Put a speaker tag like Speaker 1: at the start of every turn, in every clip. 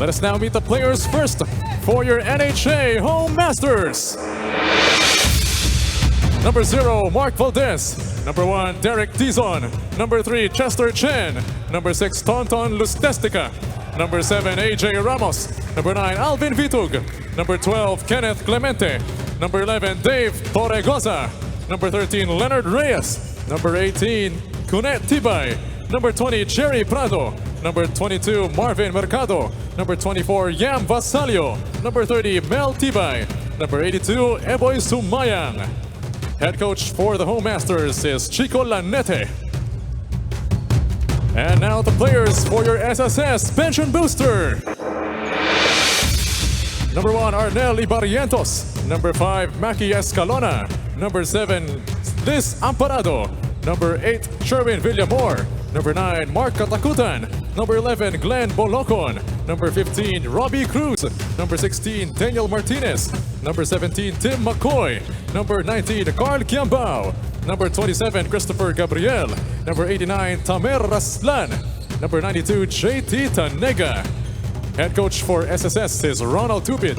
Speaker 1: Let us now meet the players first for your NHA Home Masters. Number 0, Mark Valdez. Number 1, Derek Dizon. Number 3, Chester Chen. Number 6, Tonton Lustestica. Number 7, AJ Ramos. Number 9, Alvin Vitug. Number 12, Kenneth Clemente. Number 11, Dave Torregoza. Number 13, Leonard Reyes. Number 18, Kunet Tibay. Number 20, Jerry Prado. Number 22, Marvin Mercado. Number 24, Yam Vasalio. Number 30, Mel Tibay. Number 82, Eboy Sumayang. Head coach for the Home Masters is Chico Lanete. And now the players for your SSS Pension Booster. Number 1, Arnel Ibarrientos. Number 5, Maki Escalona. Number 7, Liz Amparado. Number 8, Sherwin Villamor. Number 9, Mark Katakutan. Number 11, Glenn Bolocon. Number 15, Robbie Cruz. Number 16, Daniel Martinez. Number 17, Tim McCoy. Number 19, Carl Kiambao. Number 27, Christopher Gabriel. Number 89, Tamer Raslan. Number 92, JT Tanega. Head coach for SSS is Ronald Tubid.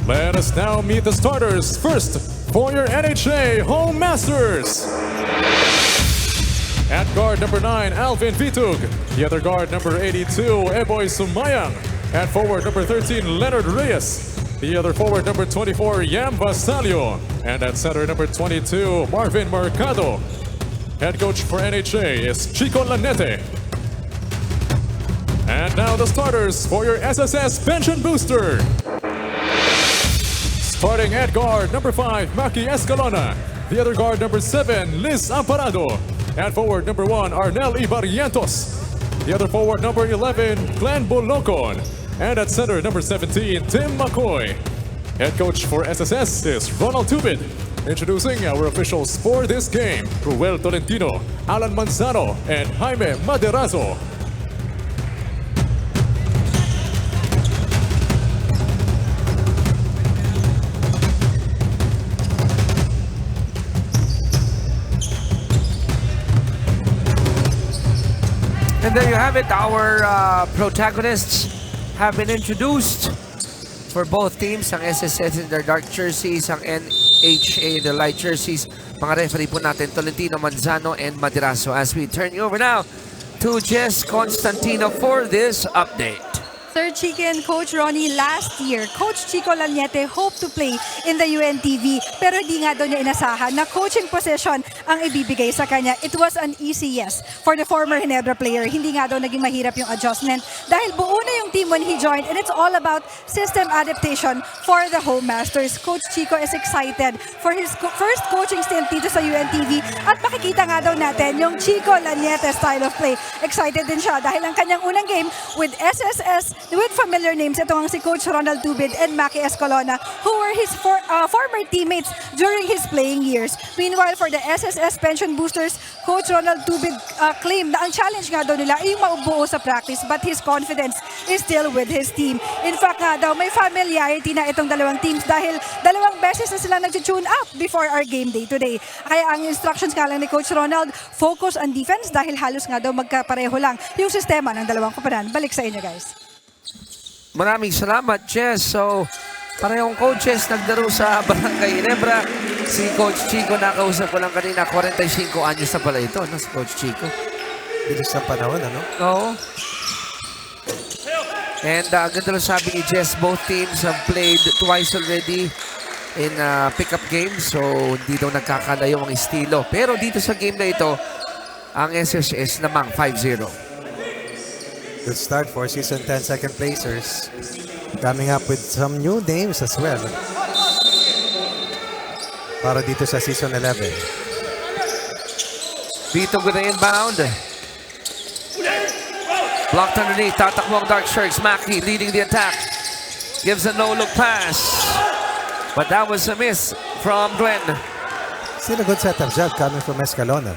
Speaker 1: Let us now meet the starters. First, for your NHA Home Masters. At guard number 9, Alvin Vitug. The other guard number 82, Eboy Sumayang. At forward number 13, Leonard Reyes. The other forward number 24, Yam Vasalio. And at center number 22, Marvin Mercado. Head coach for NHA is Chico Lanete. And now the starters for your SSS Pension Booster. Starting at guard number 5, Maki Escalona. The other guard number 7, Liz Amparado. At forward number 1, Arnel Ibarrientos. The other forward number 11, Glenn Bolocon. And at center number 17, Tim McCoy. Head coach for SSS is Ronald Tubid. Introducing our officials for this game, Ruel Tolentino, Alan Manzano, and Jaime Maderazo.
Speaker 2: And there you have it. Our protagonists have been introduced for both teams. Ang SSS in their dark jerseys, ang NHA in the light jerseys. Mga referee po natin, Tolentino, Manzano, and Maderazo. As we turn you over now to Jess Constantino for this update.
Speaker 3: Sir Chicken, Coach Ronnie, last year, Coach Chico Lanete hoped to play in the UNTV pero hindi nga daw niya inasahan na coaching position ang ibibigay sa kanya. It was an easy yes for the former Ginebra player. Hindi nga daw naging mahirap yung adjustment dahil buo na yung team when he joined and it's all about system adaptation for the Home Masters. Coach Chico is excited for his first coaching stint dito sa UNTV at makikita nga daw natin yung Chico Lanete style of play. Excited din siya dahil ang kanyang unang game with SSS with familiar names, ito ang si Coach Ronald Tubid and Maki Escalona, who were his former teammates during his playing years. Meanwhile, for the SSS Pension Boosters, Coach Ronald Tubid claimed na ang challenge nga daw nila ay maubuo sa practice, but his confidence is still with his team. In fact nga daw, may familiarity na itong dalawang teams dahil dalawang beses na sila nag-tune up before our game day today. Kaya ang instructions nga lang ni Coach Ronald, focus on defense dahil halos nga daw magkapareho lang yung sistema ng dalawang koponan. Balik sa inyo, guys.
Speaker 2: Maraming salamat, Jess. So, parehong coaches naglaro sa Barangay Ginebra. Si Coach Chico, nakausap ko lang kanina, 45 anyos na pala ito, no? Si Coach Chico.
Speaker 4: Bilis ng panahon, ano?
Speaker 2: Oo. And ganda lang sabi ni Jess, both teams have played twice already in pick-up games. So, hindi daw nagkakalayo ang estilo. Pero dito sa game na ito, ang SSS namang 5-0.
Speaker 4: Good start for Season 10 second placers. Coming up with some new names as well. Para dito sa Season 11.
Speaker 2: Vitog with the inbound. Blocked underneath. Tatakbo ang Dark Sharks. Maki leading the attack. Gives a no-look pass. But that was a miss from Glenn.
Speaker 4: Still a good setup job coming from Escalona.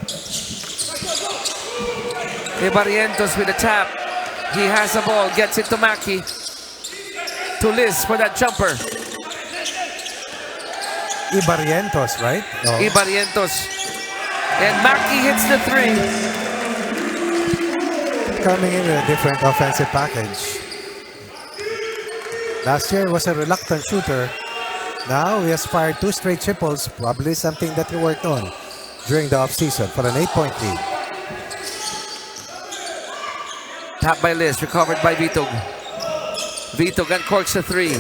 Speaker 2: Barrientos with a tap. He has the ball, gets it to Maki. To Liz for that jumper.
Speaker 4: Ibarrientos, right? Oh.
Speaker 2: Ibarrientos. And Maki hits the 3.
Speaker 4: Coming in with a different offensive package. Last year was a reluctant shooter. Now he has fired 2 straight triples, probably something that he worked on during the offseason for an 8-point lead.
Speaker 2: Tap by Liz, recovered by Vitug. Vitug uncorks the 3.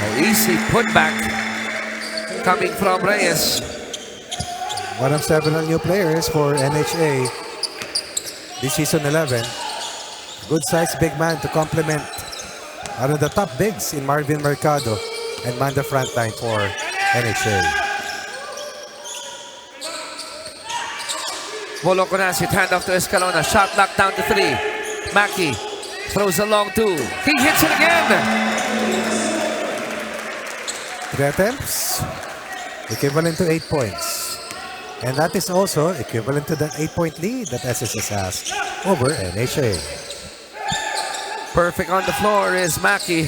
Speaker 2: Oh, easy putback coming from Reyes.
Speaker 4: One of several new players for NHA this season 11. Good size big man to complement one of the top bigs in Marvin Mercado and man the front line for NHA.
Speaker 2: Boloconasit, handoff to Escalona. Shot locked down to 3. Maki throws a long 2. He hits it again.
Speaker 4: 3 attempts, equivalent to 8 points. And that is also equivalent to the 8-point lead that SSS has over NHA.
Speaker 2: Perfect on the floor is Maki.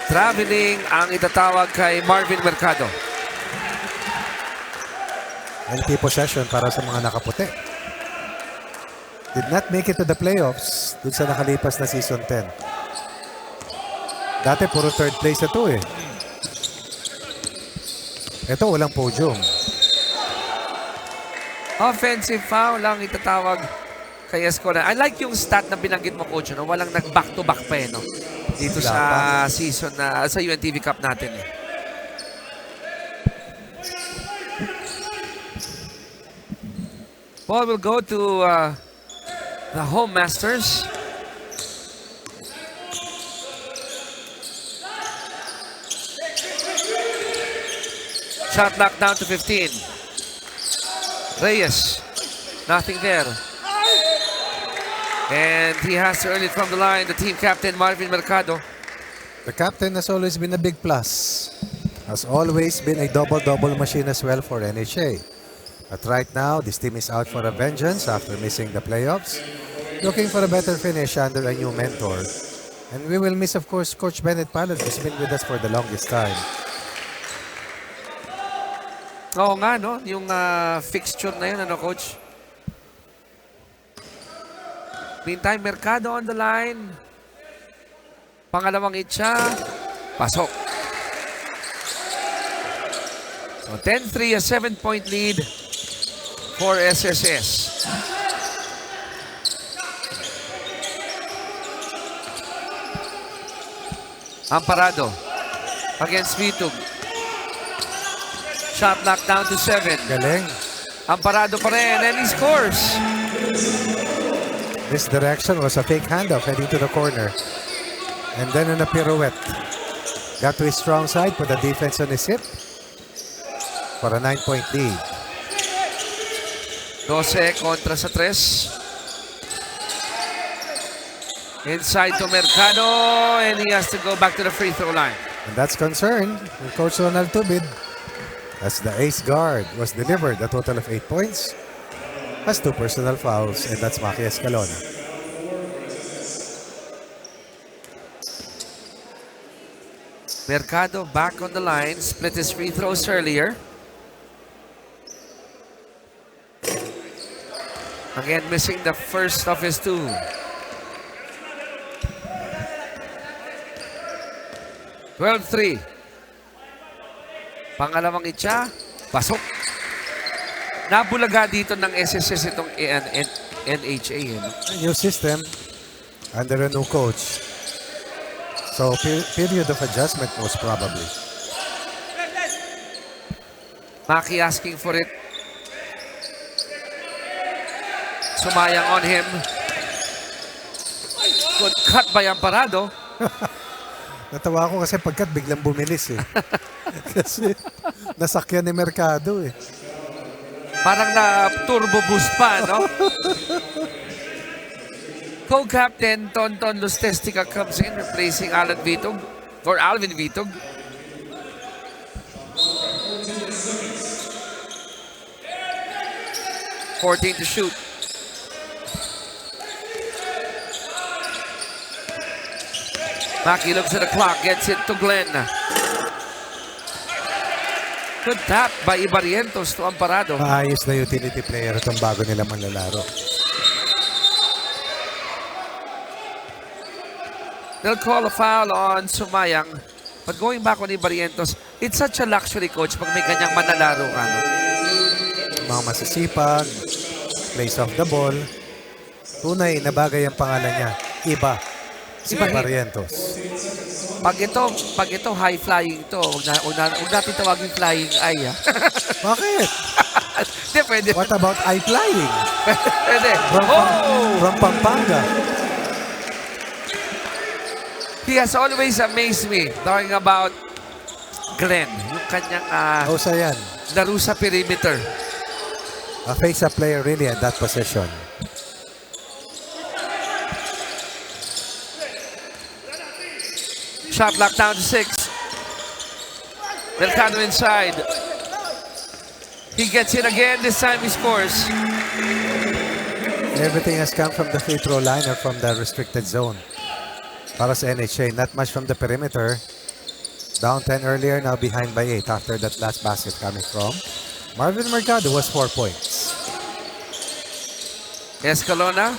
Speaker 2: Traveling ang itatawag kay Marvin Mercado.
Speaker 4: Empty possession para sa mga nakaputi. Did not make it to the playoffs dun sa nakalipas na season 10. Dati puro third place na to eh. Ito walang podium.
Speaker 2: Offensive foul lang itatawag kay Escona. I like yung stat na binanggit mo, Coach. No? Walang nag-back-to-back pa eh, no? Dito sa season na sa UNTV Cup natin. Eh. Ball will go to the home masters. Shot locked down to 15. Reyes, nothing there. And he has to earn it from the line. The team captain, Marvin Mercado.
Speaker 4: The captain has always been a big plus. Has always been a double-double machine as well for NHA. But right now, this team is out for a vengeance after missing the playoffs. Looking for a better finish under a new mentor. And we will miss, of course, Coach Bennett Palad, who's been with us for the longest time.
Speaker 2: Oo nga, no? Yung fixture na yun, ano, Coach? Meantime, Mercado on the line. Pangalawang itcha. Pasok. So, 10-3, a 7-point lead for SSS. Amparado against Vitug. Shot knocked down to 7.
Speaker 4: Galing.
Speaker 2: Amparado pa rin, and he scores.
Speaker 4: This direction was a fake handoff heading to the corner. And then in a pirouette. Got to his strong side, put the defense on his hip. For a 9-point lead.
Speaker 2: 12 kontra sa 3. Inside to Mercado, and he has to go back to the free throw line.
Speaker 4: And that's concern with Coach Ronald Tubid. As the ace guard was delivered a total of 8 points. Has 2 personal fouls, and that's Maki Escalona.
Speaker 2: Mercado back on the line, split his free throws earlier. Again, missing the first of his 2. (12-3). Pangalawang itcha, pasok. Nabulaga dito ng SSS itong NHA.
Speaker 4: A new system under a new coach. So, period of adjustment most probably.
Speaker 2: Maki asking for it. Sumayang on him. Good cut by Amparado.
Speaker 4: Natawa ako kasi pagkat biglang bumilis eh. Kasi nasakyan ni Mercado eh.
Speaker 2: Parang na-turbo boost pa, no? Co-captain Tonton Lustestica comes in, replacing Alvin Vitug. 14 to shoot. Maki looks at the clock, gets it to Glenn. Good tap by Ibarrientos to Amparado.
Speaker 4: Maayos na utility player itong bago nila manlalaro.
Speaker 2: They'll call a foul on Sumayang. But going back on Ibarrientos, it's such a luxury, coach, pag may kanyang manlalaro ka. No?
Speaker 4: Mga masisipag, plays off the ball. Tunay na bagay ang pangalan niya. Iba. Si Barrientos.
Speaker 2: Pag ito high flying ito, huwag natin tawagin flying eye.
Speaker 4: Bakit?
Speaker 2: Hindi, pwede.
Speaker 4: What about eye flying?
Speaker 2: Pwede.
Speaker 4: From Pampanga.
Speaker 2: He has always amazed me talking about Glenn. Yung kanyang
Speaker 4: Osa yan.
Speaker 2: laro sa perimeter.
Speaker 4: A face-up player really at that position.
Speaker 2: Shot clock down to 6. Mercado inside. He gets it again. This time he scores.
Speaker 4: Everything has come from the free throw line or from the restricted zone. Para sa NHA, not much from the perimeter. Down 10 earlier, now behind by 8 after that last basket coming from Marvin Mercado was 4 points.
Speaker 2: Escalona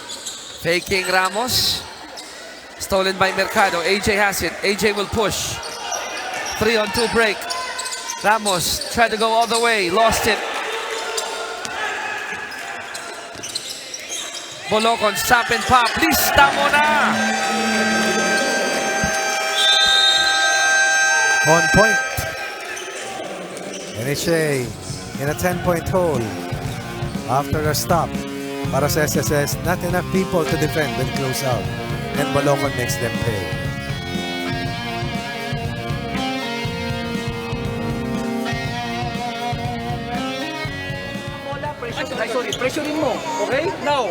Speaker 2: faking Ramos. Stolen by Mercado. AJ has it. AJ will push. 3-on-2 break. Ramos tried to go all the way. Lost it. Bolocon, stop and pop. Lista mo na!
Speaker 4: On point. NHA in a 10-point hole after a stop. Para sa SSS, not enough people to defend and close out. And Bolocon makes them pay.
Speaker 5: Pressurein mo. Okay? Now,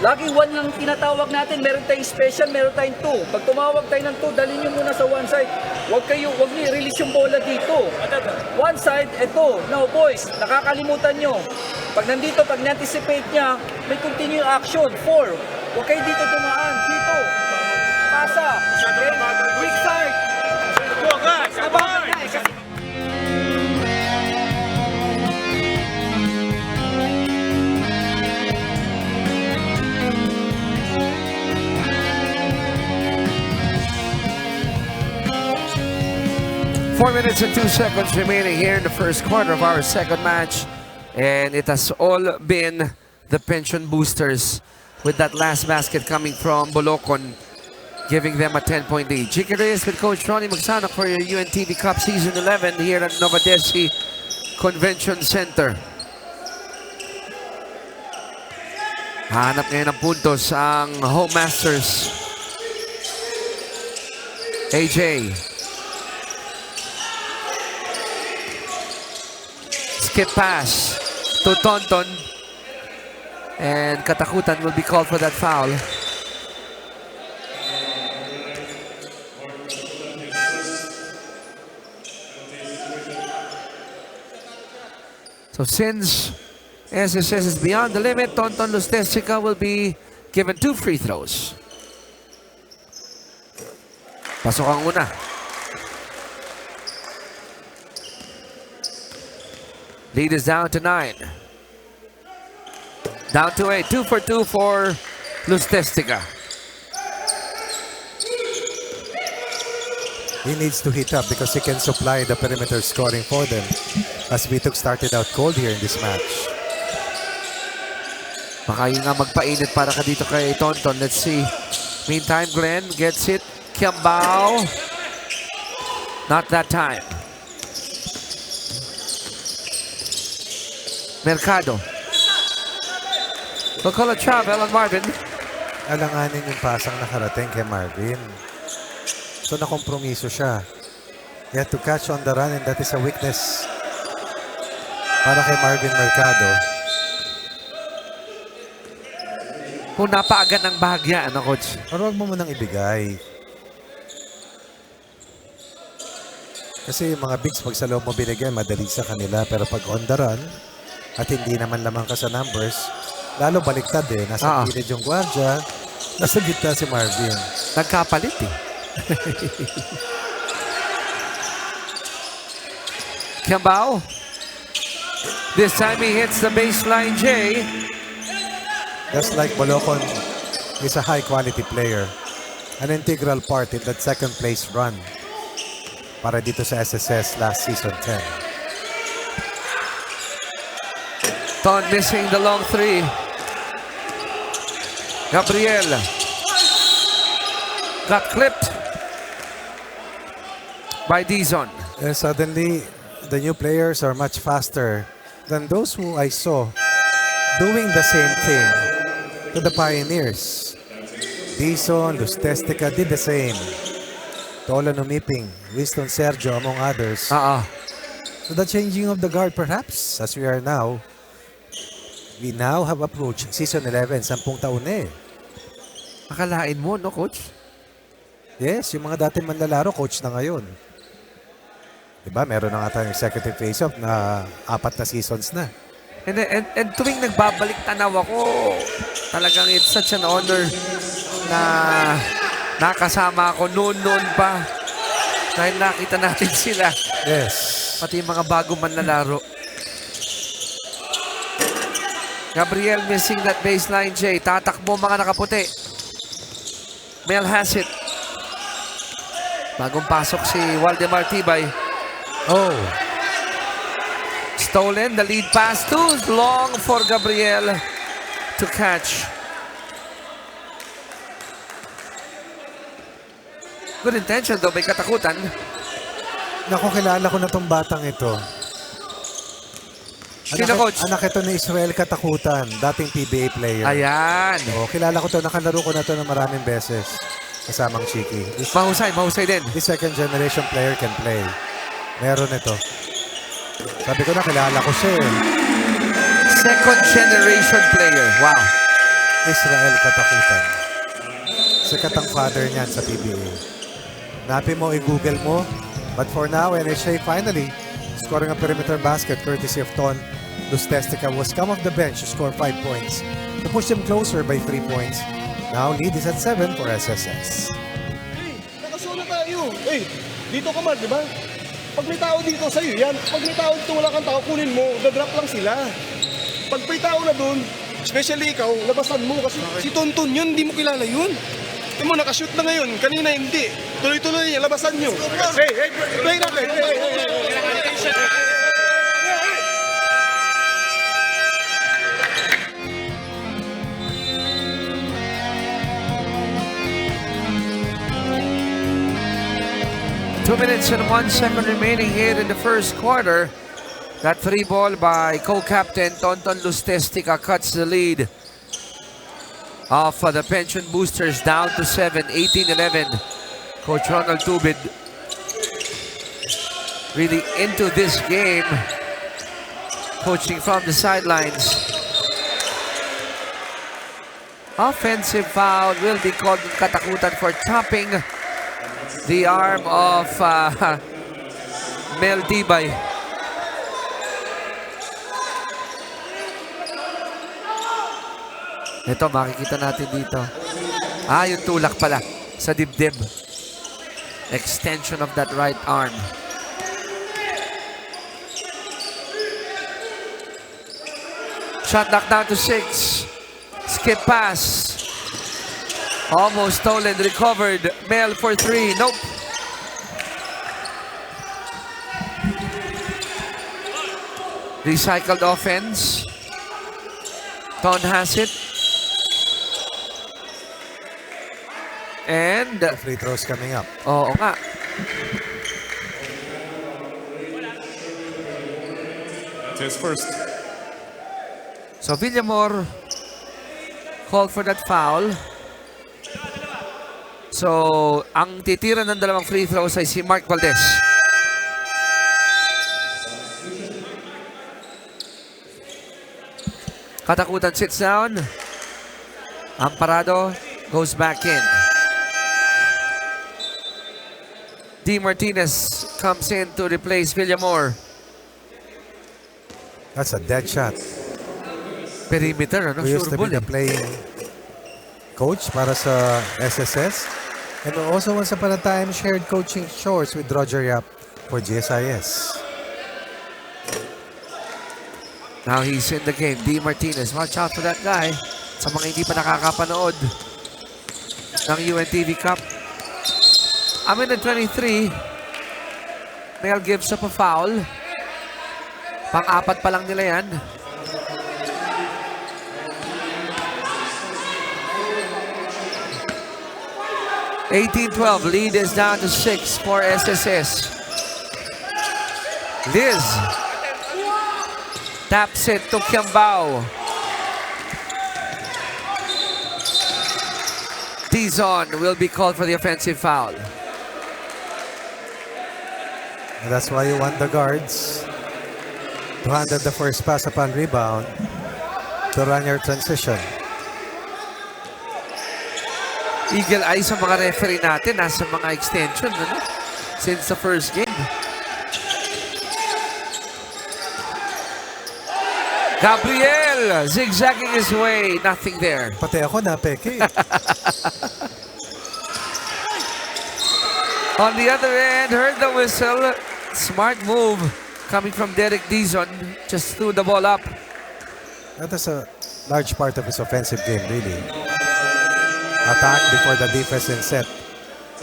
Speaker 5: laging 1 lang tinatawag natin. Meron tayong special, meron tayong 2. Pag tumawag tayo ng 2, dalhin nyo muna sa one side. Huwag niyo i-release yung bola dito. One side, eto. Now, boys, nakakalimutan nyo. Pag nandito, pag na-anticipate niya, may continue action. 4. Huwag kayo dito tumaan. Dito. Pasa. Okay? Weak side. Go, guys. Tabakan na eh. Kasi
Speaker 2: 4 minutes and 2 seconds remaining here in the first quarter of our second match. And it has all been the pension boosters with that last basket coming from Bolocon, giving them a 10-point lead. Chicken Reyes with Coach Ronnie Magsanak for your UNTV Cup Season 11 here at Novadeci Convention Center. Hanap ngayon ng puntos ang Home Masters. AJ. Skip pass to Tonton. And katakutan will be called for that foul. So since SSS is beyond the limit, Tonton Lustesica will be given 2 free throws. Pasok ang una. Lead is down to 9. Down to 8. 2 for 2 for Lustestica.
Speaker 4: He needs to heat up because he can supply the perimeter scoring for them as Vituk started out cold here in this match.
Speaker 2: Baka yun nga magpainit para ka dito kay Tonton. Let's see. Meantime, Glenn gets it. Kiambao. Not that time. Mercado. We'll call a travel on Marvin.
Speaker 4: Alanganin yung pasang nakarating kay Marvin. So nakompromiso siya. He had to catch on the run and that is a weakness para kay Marvin Mercado.
Speaker 2: Kung napaagad ng bahagya, ano, Coach?
Speaker 4: Pero huwag mo munang ibigay. Kasi yung mga bigs, pag sa loob mo binigay, madali sa kanila. Pero pag on the run, at hindi naman lamang ka sa numbers, lalo baliktad eh. Nasa gilid yung gwardya, nasa gitna si Marvin.
Speaker 2: Nagkapalit eh. Kiambao. This time he hits the baseline J.
Speaker 4: Just like Bolocon is a high-quality player, an integral part in that second-place run para dito sa SSS last season 10.
Speaker 2: Ton missing the long three. Gabriel got clipped by Dizon.
Speaker 4: And suddenly, the new players are much faster than those who I saw doing the same thing to the Pioneers. Dizon, Lustestica did the same. Tola Numiping, Winston Sergio among others. So the changing of the guard perhaps, as we are now, we now have approached season 11, 10 taon na eh.
Speaker 2: Akalain mo, no, coach?
Speaker 4: Yes, yung mga dating manlalaro, coach na ngayon. Diba, meron na nga tayong executive face-off na 4 na seasons na.
Speaker 2: And tuwing nagbabalik tanaw ako, talagang it's such an honor na nakasama ako noon pa. Dahil nakita natin sila.
Speaker 4: Yes.
Speaker 2: Pati yung mga bagong manlalaro. Gabriel missing that baseline J. Tatakbo mga nakaputi. Mel has it. Bagong pasok si Waldemar Tibay.
Speaker 4: Oh.
Speaker 2: Stolen. The lead pass too long for Gabriel to catch. Good intention though. May katakutan.
Speaker 4: Naku, kilala ko na tong batang ito.
Speaker 2: Sino, coach?
Speaker 4: Anak ito ni Israel Katakutan, dating PBA player.
Speaker 2: Ayan.
Speaker 4: Oh, kilala ko to, nakalaro ko na to ng maraming beses. Kasamang Chiki.
Speaker 2: Mahusay din.
Speaker 4: This second generation player can play. Meron ito. Sabi ko na, kilala ko siya eh.
Speaker 2: Second generation player. Wow.
Speaker 4: Israel Katakutan. Sikat ang father niyan sa PBA. Hanapin mo, i-google mo. But for now, NHA finally scoring a perimeter basket courtesy of Ton Lustestica was come off the bench to score 5 points to push them closer by 3 points. Now lead is at 7 for SSS.
Speaker 6: Hey, nakasuna tayo. Hey, dito ka man, di ba? Pag may tao dito sa'yo yan, pag may tao dito wala kang tao, kunin mo, gadrap lang sila. Pag may tao na dun, especially ikaw, labasan mo kasi si Tonton yun, hindi mo kilala yun. Mo nakashoot na ngayon, kanina hindi. Tuloy-tuloy niya, labasan nyo. Hey, play natin. Hey.
Speaker 2: 2 minutes and 1 second remaining here in the first quarter. That free ball by co-captain Tonton Lustestica cuts the lead of the Pension Boosters down to 7, 18-11. Coach Ronald Tubid really into this game, coaching from the sidelines. Offensive foul will be called in Katakutan for chopping the arm of Mel Tibay. Ito, makikita natin dito. Yung tulak pala sa dibdib. Extension of that right arm. Shot knocked down to 6. Skip pass. Almost stolen, recovered. Mel for 3. Nope. Recycled offense. Ton has it. And
Speaker 4: Free throws coming up.
Speaker 2: oo nga.
Speaker 1: That's his first.
Speaker 2: So Villamor called for that foul. So, ang titira ng dalawang free throws ay si Mark Valdez. Katakutan sits down. Amparado goes back in. D. Martinez comes in to replace Villamor.
Speaker 4: That's a dead shot.
Speaker 2: Perimeter, ano?
Speaker 4: Who used
Speaker 2: Sure
Speaker 4: to be
Speaker 2: ball
Speaker 4: the playing coach para sa SSS. And also once upon a time, shared coaching chores with Roger Yap for GSIS.
Speaker 2: Now he's in the game. D. Martinez. Watch out for that guy. Sa mga hindi pa nakakapanood ng UNTV Cup. A minute 23. Mel gives up a foul. Pang-apat pa lang nila yan. (18-12). Lead is down to 6 for SSS. Liz taps it to Kiambao. Dizon will be called for the offensive foul.
Speaker 4: And that's why you want the guards to handle the first pass upon rebound to run your transition.
Speaker 2: Eagle eye sa mga referee natin. Nasa mga extension, ano? Since the first game. Gabriel zigzagging his way. Nothing there.
Speaker 4: Pati ako napeke.
Speaker 2: On the other end, heard the whistle. Smart move coming from Derek Dizon. Just threw the ball up.
Speaker 4: That is a large part of his offensive game, really. Attack before the defense is set.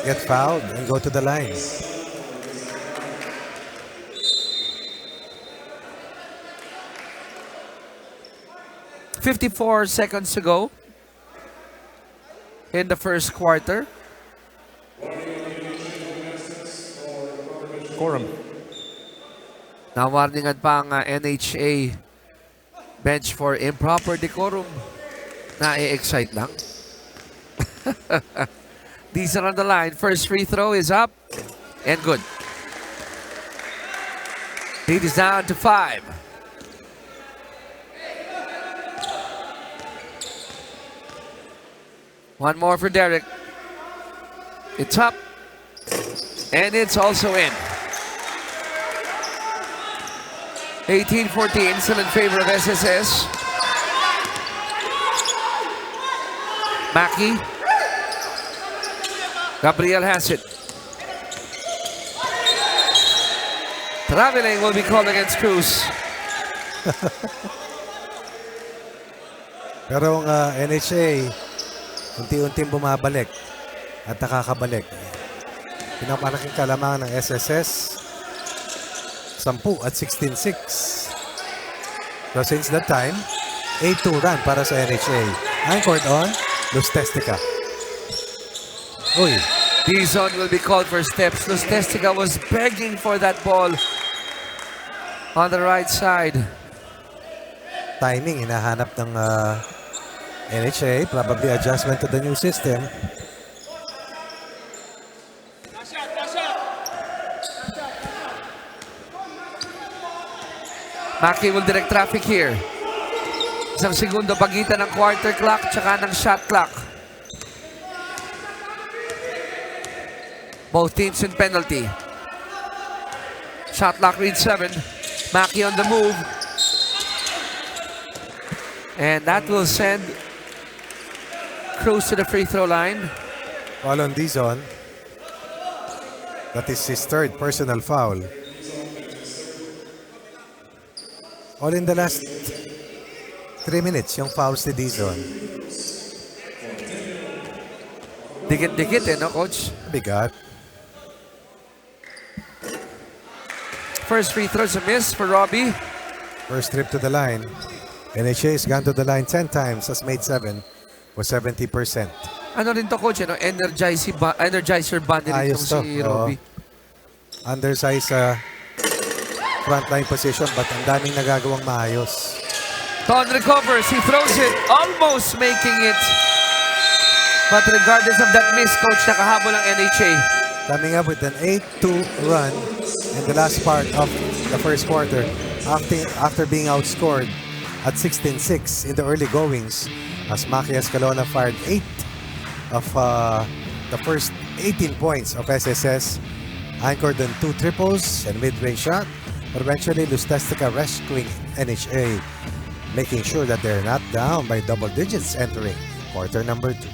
Speaker 4: Get fouled and go to the line.
Speaker 2: .54 seconds to go in the first quarter.
Speaker 1: Quorum.
Speaker 2: Nawarningan pa ang NHA bench for improper decorum. Na-excite lang. These are on the line. First free throw is up and good. Lead is down to 5. One more for Derek. It's up. And it's also in. 18-14, still in favor of SSS. Mackey. Gabriel has it. Traveling will be called against Cruz.
Speaker 4: Pero ang NHA, unti-unting bumabalik at nakakabalik. Pinapalaking kalamangan ng SSS, 10 at 16-6. So since that time, 8-2 run para sa NHA. Anchored on Lustestica. Uy.
Speaker 2: Dizon will be called for steps. Lustestica was begging for that ball on the right side.
Speaker 4: Timing, hinahanap ng NHA. Probably adjustment to the new system.
Speaker 2: Maki will direct traffic here. Isang segundo pagitan ng quarter clock tsaka ng shot clock. Both teams in penalty. Shot clock reads 7. Maki on the move. And that will send Cruz to the free throw line.
Speaker 4: Foul on Dizon. That is his third personal foul. All in the last 3 minutes, yung fouls ni Dizon.
Speaker 2: Dikit-dikit no, Coach?
Speaker 4: Bigat.
Speaker 2: First free throw is a miss for Robbie.
Speaker 4: First trip to the line. NHA has gone to the line 10 times, has made 7 for 70%.
Speaker 2: Ano rin to, Coach? Ano? Energizer bundle itong si Robbie.
Speaker 4: Undersize frontline position, but ang daming nagagawang maayos.
Speaker 2: Ton recovers. He throws it. Almost making it. But regardless of that miss, Coach, nakahabol ang NHA.
Speaker 4: Coming up with an 8-2 run in the last part of the first quarter after being outscored at 16-6 in the early goings as Maki Escalona fired 8 of the first 18 points of SSS, anchored on 2 triples and mid-range shot, but eventually Lustestica rescuing NHA, making sure that they're not down by double digits entering quarter number 2.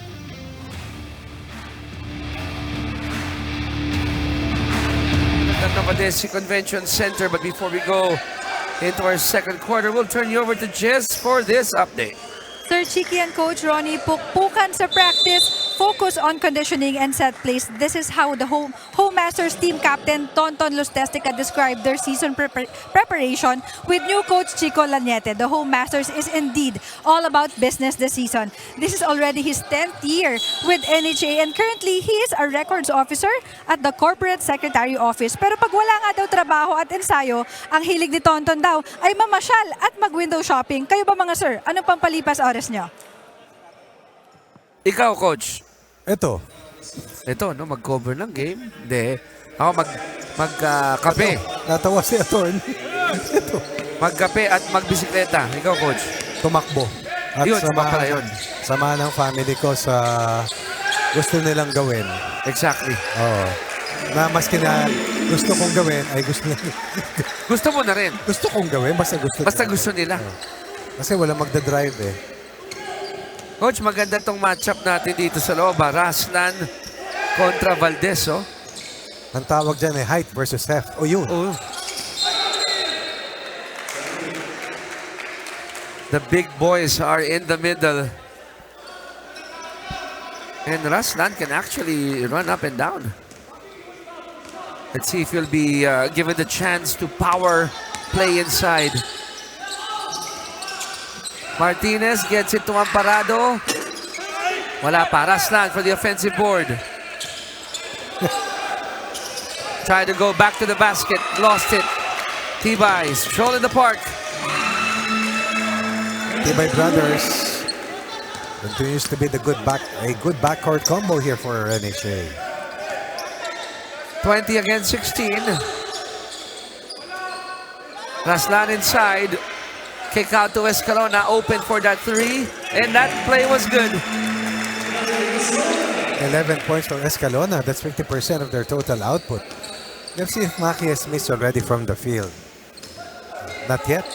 Speaker 2: the Novadeci Convention Center. But before we go into our second quarter, we'll turn you over to Jess for this update.
Speaker 3: Sir Chiki and Coach Ronnie, pukpukan sa practice, focus on conditioning and set plays. This is how the Home Masters team captain Tonton Lustestica described their season preparation with new coach Chico Laniete. The Home Masters is indeed all about business this season. This is already his 10th year with NHA and currently he is a records officer at the Corporate Secretary Office. Pero pag wala nga daw trabaho at ensayo, ang hilig ni Tonton daw ay mamasyal at mag-window shopping. Kayo ba mga sir, anong pampalipas oras nyo?
Speaker 2: Ikaw, Coach.
Speaker 4: Ito.
Speaker 2: Ito, no? Mag-cover ng game. Hindi. Ako magkape.
Speaker 4: Natawa si Aton. Ito.
Speaker 2: Magkape at magbisikleta. Ikaw, Coach.
Speaker 4: Tumakbo. At
Speaker 2: Yun, pala yun.
Speaker 4: Sama ng family ko sa gusto nilang gawin.
Speaker 2: Exactly.
Speaker 4: Oo. Na maski na gusto kong gawin, ay gusto nila.
Speaker 2: Gusto mo na rin.
Speaker 4: Gusto kong gawin, basta
Speaker 2: Gusto nila.
Speaker 4: Kasi wala magdadrive eh.
Speaker 2: Coach, maganda tong matchup natin dito sa loob. Raslan kontra Valdez, oh.
Speaker 4: Ang tawag dyan ay height versus heft. O yun.
Speaker 2: Oh. The big boys are in the middle. And Raslan can actually run up and down. Let's see if he'll be given the chance to power play inside. Martinez gets it to Amparado. Wala pa. Raslan for the offensive board. Trying to go back to the basket. Lost it. Tibay, stroll in the park.
Speaker 4: Tibay brothers continues to be a good backcourt combo here for NHA.
Speaker 2: 20 against 16. Raslan inside. Kick out to Escalona, open for that three. And that play was good.
Speaker 4: 11 points for Escalona. That's 50% of their total output. Let's see if Maki has missed already from the field. Not yet.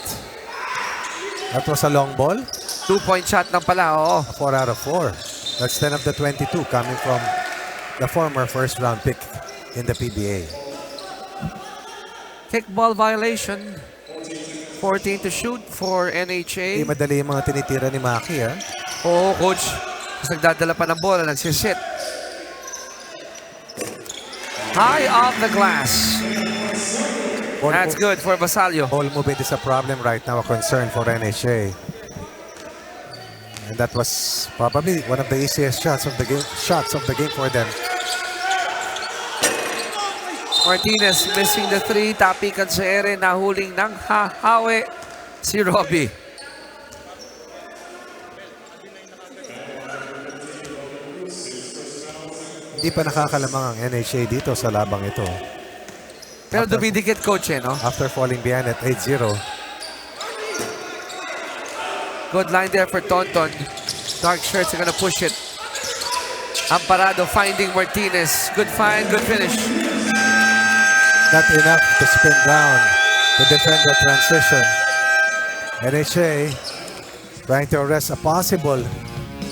Speaker 4: That was a long ball.
Speaker 2: 2-point shot lang pala, oo.
Speaker 4: 4 out of 4. That's 10 of the 22 coming from the former first-round pick in the PBA.
Speaker 2: Kickball violation. 14 to shoot for NHA.
Speaker 4: Hindi madali yung mga tinitira ni Maki, ha?
Speaker 2: Oo, Coach. Mas nagdadala pa ng bola, nagsisit. High off the glass. That's good for Basalio.
Speaker 4: Ball movement is a problem right now, a concern for NHA. And that was probably one of the easiest shots of the game for them.
Speaker 2: Martinez missing the three. Tapikan sa ere. Nahuling ng hahawe si Robbie.
Speaker 4: Hindi pa nakakalamang ang NHA dito sa labang ito.
Speaker 2: Pero dumidikit, Coach, eh, no?
Speaker 4: After falling behind at 8-0.
Speaker 2: Good line there for Tonton. Dark shirts are gonna push it. Amparado finding Martinez. Good find, good finish.
Speaker 4: Not enough to spin down to defend the transition. NHA trying to arrest a possible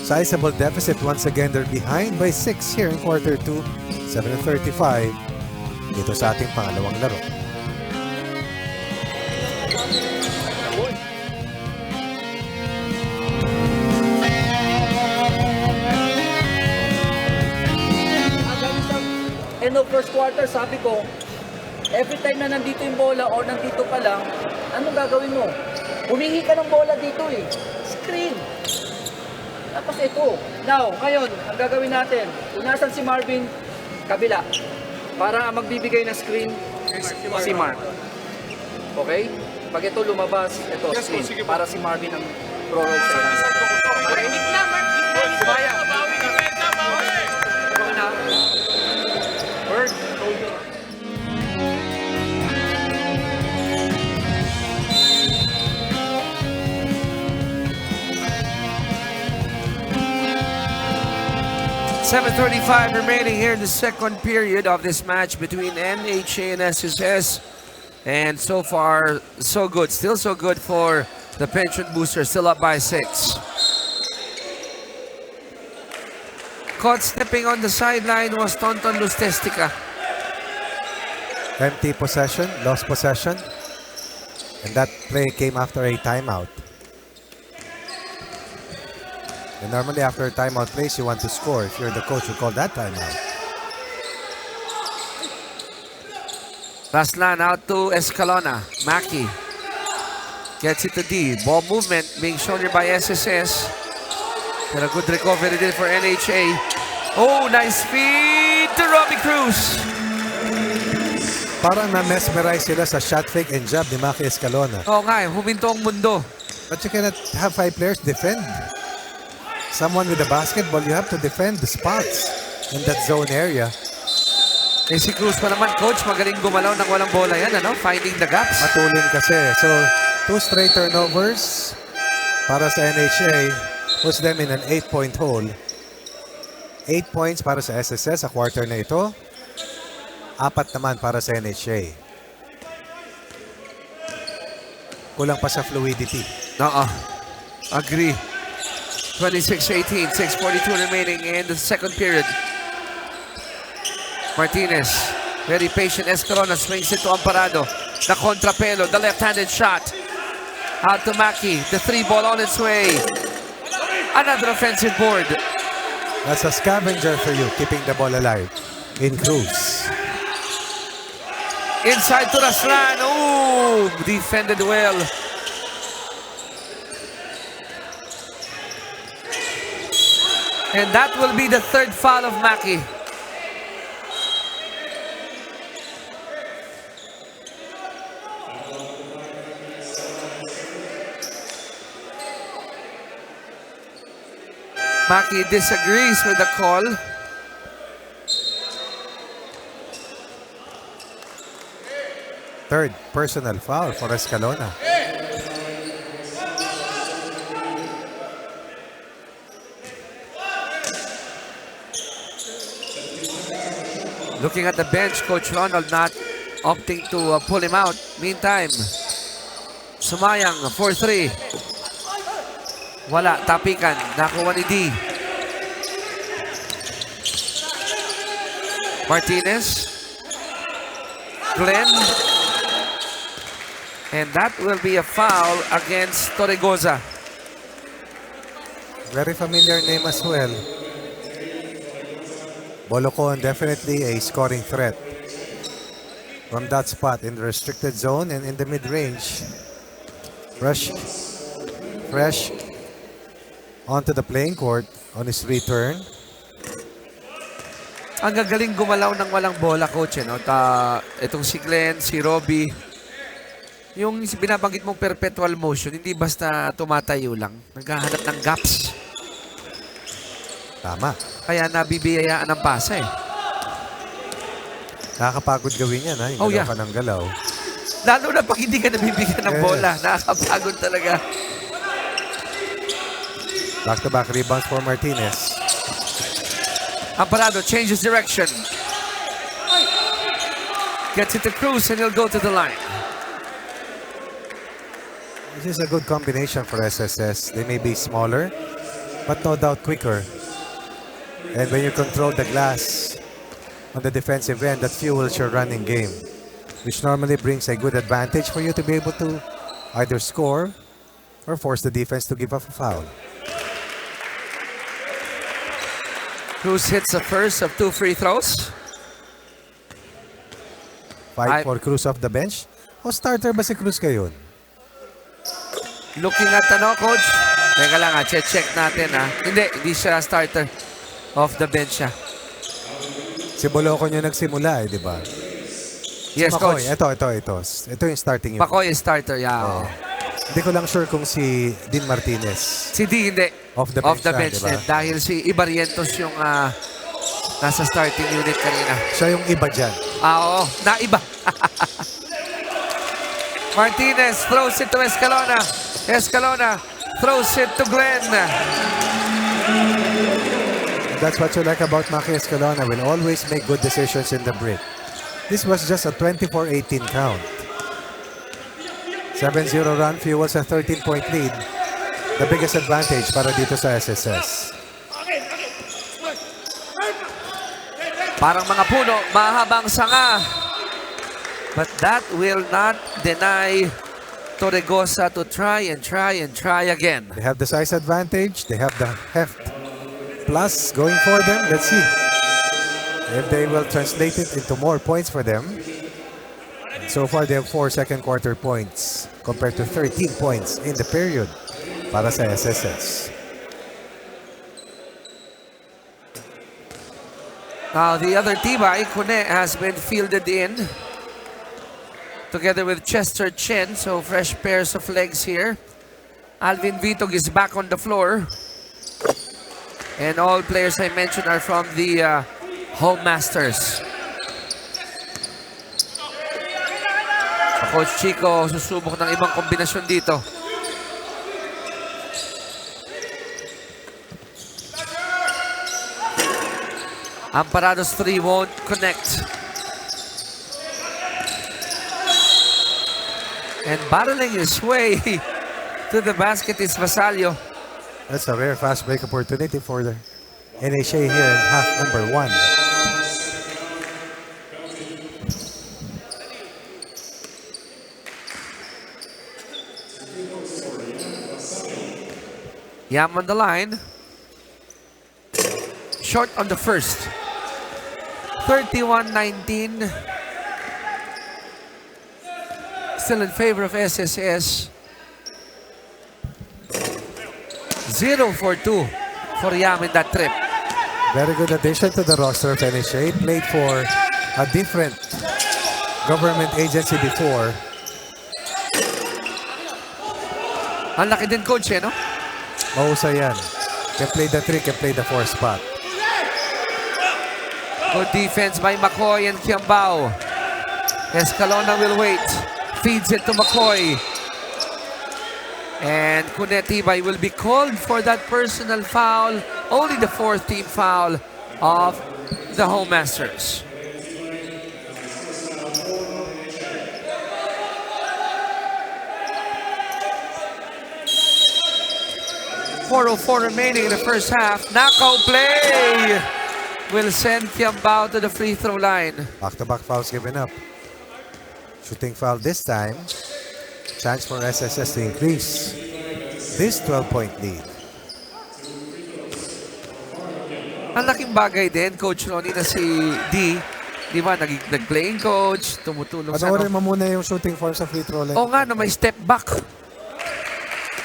Speaker 4: sizable deficit. Once again, they're behind by 6 here in quarter 2. 7:35 dito sa ating pangalawang laro.
Speaker 5: End of first quarter, sabi ko, every time na nandito yung bola o nandito ka lang, ano gagawin mo? Humingi ka ng bola dito eh. Screen. Tapos ito. Now, ngayon, ang gagawin natin, kung nasan si Marvin, kabila. Para ang magbibigay ng screen, si Mark. Okay? Pag ito lumabas, ito, screen. Para si Marvin ang pro-roll sa ito. Okay? Sumaya. Ito na. Bird.
Speaker 2: .735 remaining here in the second period of this match between NHA and SSS. And so far, so good. Still so good for the pension boosters. Still up by 6. Caught stepping on the sideline was Tonton Lustestica.
Speaker 4: Empty possession, lost possession. And that play came after a timeout. And normally after a timeout plays, you want to score. If you're the coach, you call that timeout.
Speaker 2: Raslan out to Escalona. Maki gets it to D. Ball movement being shown here by SSS. And a good recovery there for NHA. Oh, nice feed to Robbie Cruz.
Speaker 4: Parang na-mesmerize sila sa shot fake and jab ni Maki Escalona.
Speaker 2: Oo nga, huminto ang mundo.
Speaker 4: But you cannot have 5 players defend. Someone with the basketball, you have to defend the spots in that zone area.
Speaker 2: Eh si Cruz pa naman, coach, magaling gumalaw ng walang bola yan, ano? Finding the gaps.
Speaker 4: Matulin kasi. So, 2 straight turnovers para sa NHA puts them in an 8-point hole. 8 points para sa SSS sa quarter na ito. 4 naman para sa NHA. Kulang pa sa fluidity.
Speaker 2: Oo. Agree. 26-18, 6:42 remaining in the second period. Martinez, very patient. Escalona swings it to Amparado. The contrapelo, the left-handed shot. Out to Maki. The 3 ball on its way. Another offensive board.
Speaker 4: That's a scavenger for you, keeping the ball alive. In Cruz.
Speaker 2: Inside to Raslan. Ooh, defended well. And that will be the 3rd foul of Maki. Maki disagrees with the call.
Speaker 4: Third personal foul for Escalona.
Speaker 2: Looking at the bench, Coach Ronald not opting to pull him out. Meantime, Sumayang, 4-3. Wala, tapikan. Nakuha ni D. Martinez. Glenn. And that will be a foul against Torregoza.
Speaker 4: Very familiar name as well. Bolocon, definitely a scoring threat from that spot in the restricted zone and in the mid-range. Fresh onto the playing court on his return.
Speaker 2: Ang gagaling gumalaw ng walang bola, coach. No? Itong si Glenn, si Robbie. Yung binabanggit mong perpetual motion, hindi basta tumatayo lang. Naghahanap ng gaps.
Speaker 4: Tama.
Speaker 2: Kaya nabibiyayaan ng pasa eh.
Speaker 4: Nakakapagod gawin yan, ha? Yung
Speaker 2: Oh,
Speaker 4: galaw
Speaker 2: yeah.
Speaker 4: ka ng galaw.
Speaker 2: Lalo na pag hindi ka nabibigyan ng
Speaker 4: Yes.
Speaker 2: bola. Nakakapagod talaga.
Speaker 4: Back-to-back rebounds for Martinez.
Speaker 2: Amparado changes direction. Gets it to Cruz and he'll go to the line.
Speaker 4: This is a good combination for SSS. They may be smaller, but no doubt quicker. And when you control the glass on the defensive end, that fuels your running game, which normally brings a good advantage for you to be able to either score or force the defense to give up a foul.
Speaker 2: Cruz hits the first of 2 free throws.
Speaker 4: Fight for Cruz off the bench. O starter ba si Cruz ngayon?
Speaker 2: Looking at coach. Teka lang check natin Hindi siya starter. Off the bench siya.
Speaker 4: Si Bolocon yung nagsimula di ba?
Speaker 2: Yes,
Speaker 4: Makoy,
Speaker 2: coach.
Speaker 4: Ito yung starting unit.
Speaker 2: Makoy is starter, yeah.
Speaker 4: Oh. Hindi ko lang sure kung si Dean Martinez.
Speaker 2: Si D hindi.
Speaker 4: Off the bench
Speaker 2: Diba? Dahil si Ibarientos yung nasa starting unit kanina.
Speaker 4: Siya yung iba dyan.
Speaker 2: Oo, naiba. Martinez throws it to Escalona. Escalona throws it to Glenn.
Speaker 4: That's what you like about Maki Escalona. Will always make good decisions in the break. This was just a 24-18 count. 7-0 run fuels a 13-point lead. The biggest advantage para dito sa SSS.
Speaker 2: Parang mga puno, mahabang sanga. But that will not deny Torregosa to try again.
Speaker 4: They have the size advantage. They have the heft plus going for them. Let's see if they will translate it into more points for them. And so far, they have 4 second quarter points compared to 13 points in the period para sa SSS.
Speaker 2: Now, the other Tibay, Kune, has been fielded in together with Chester Chen. So, fresh pairs of legs here. Alvin Vitog is back on the floor. And all players I mentioned are from the Home Masters. So, Coach Chico susubok ng ibang kombinasyon dito. Amparado's 3 won't connect. And battling his way to the basket is Vasallo.
Speaker 4: That's a rare fast break opportunity for the NHA here in half number 1.
Speaker 2: Yam on the line. Short on the first. 31-19. Still in favor of SSS. 0 for 2 for Yam in that trip.
Speaker 4: Very good addition to the roster of NHA. Played for a different government agency before.
Speaker 2: Ang laki din, coach, no?
Speaker 4: Mahusay yan. Can play the 3, can play the 4 spot.
Speaker 2: Good defense by McCoy and Kiambao. Escalona will wait. Feeds it to McCoy. And Kunetibay will be called for that personal foul. Only the 4th team foul of the Home Masters. .404 remaining in the first half. Knockout play will send Kiambao to the free throw line.
Speaker 4: Back-to-back fouls given up. Shooting foul this time. Chance for SSS to increase this 12-point lead.
Speaker 2: Ang laking bagay din, Coach Ronnie, na si D. Di ba, nag-playing coach, tumutulong sa...
Speaker 4: Panoorin mo muna yung shooting form sa free throw line.
Speaker 2: Oo nga, no, may step back.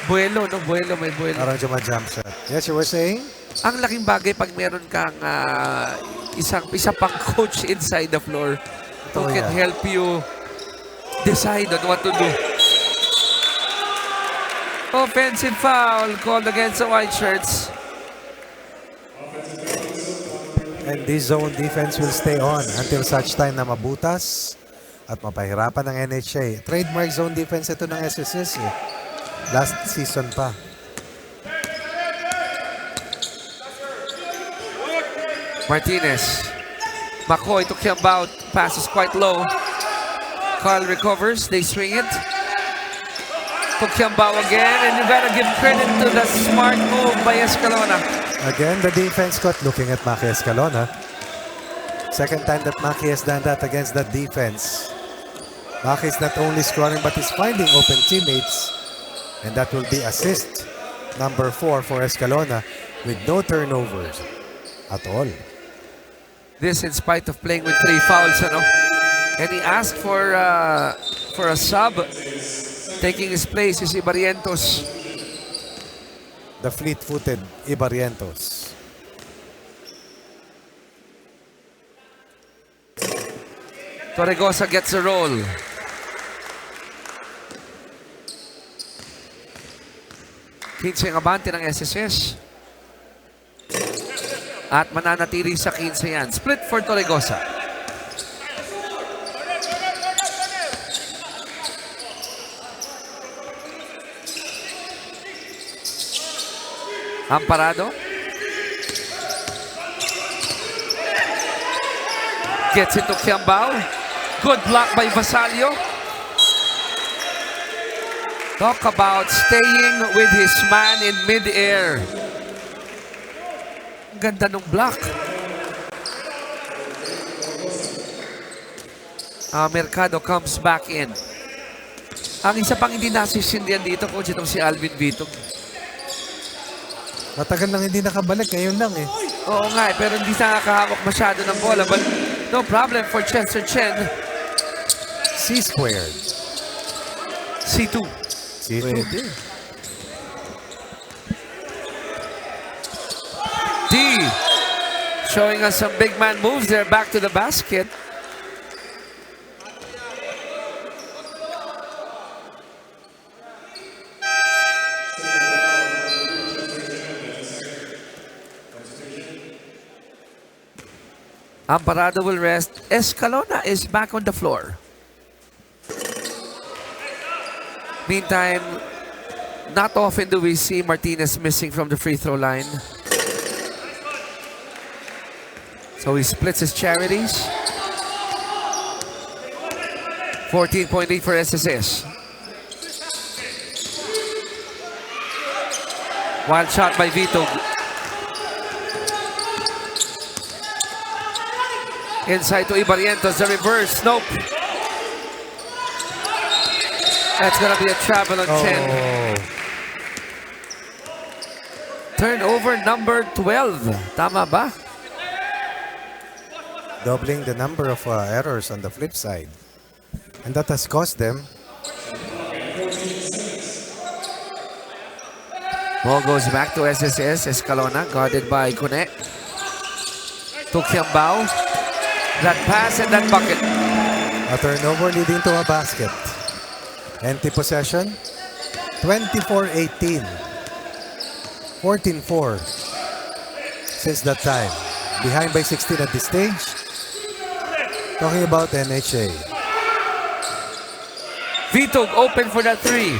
Speaker 2: Buelo, no? Buelo, may buelo.
Speaker 4: Parang jump shot. Yes, you were saying?
Speaker 2: Ang laking bagay pag meron kang isa pang coach inside the floor who can help you decide on what to do. Offensive foul called against the white shirts.
Speaker 4: And this zone defense will stay on until such time na mabutas at mapahirapan ng NHA. Trademark zone defense ito ng SSS eh. Last season pa.
Speaker 2: Martinez. McCoy to Kiambao. Passes quite low. Carl recovers. They swing it. To Kiambao again. And you gotta give credit to the smart move by Escalona.
Speaker 4: Again, the defense caught looking at Maki Escalona. Second time that Maki has done that against that defense. Maki is not only scoring but is finding open teammates. And that will be assist number 4 for Escalona with no turnovers at all.
Speaker 2: This in spite of playing with 3 fouls, ano? And he asked for a sub. Taking his place is Ibarrientos.
Speaker 4: The fleet-footed Ibarrientos.
Speaker 2: Torregosa gets a roll. Kinsey ang abante ng SSS. At mananatili sa 15 yan. Split for Torregosa. Amparado. Gets it to Kiambao. Good block by Vasallo. Talk about staying with his man in mid-air. Ganda ng block. Mercado comes back in. Ang isa pang hindi nasisindihan dito, coach, itong si Alvin Vitog.
Speaker 4: Matagal nang hindi nakabalik, ngayon lang eh.
Speaker 2: Oo nga, pero hindi nakakahawak masyado ng bola. But no problem for Chester Chen.
Speaker 4: C squared.
Speaker 2: C2.
Speaker 4: C2.
Speaker 2: Pwede. D. Showing us some big man moves there. Back to the basket. Amparado will rest. Escalona is back on the floor. Meantime, not often do we see Martinez missing from the free throw line. So he splits his charities. 14.8 for SSS. Wild shot by Vitog. Inside to Ibarrientos, the reverse, nope. That's gonna be a travel on Chen. Turnover number 12. Tama ba?
Speaker 4: Doubling the number of errors on the flip side. And that has cost them.
Speaker 2: Ball goes back to SSS. Escalona guarded by Cune. To Kiambao. That pass and that bucket.
Speaker 4: A turnover leading to a basket. Empty possession. 24-18. 14-4 since that time. Behind by 16 at this stage. Talking about NHA.
Speaker 2: Vitog open for that three.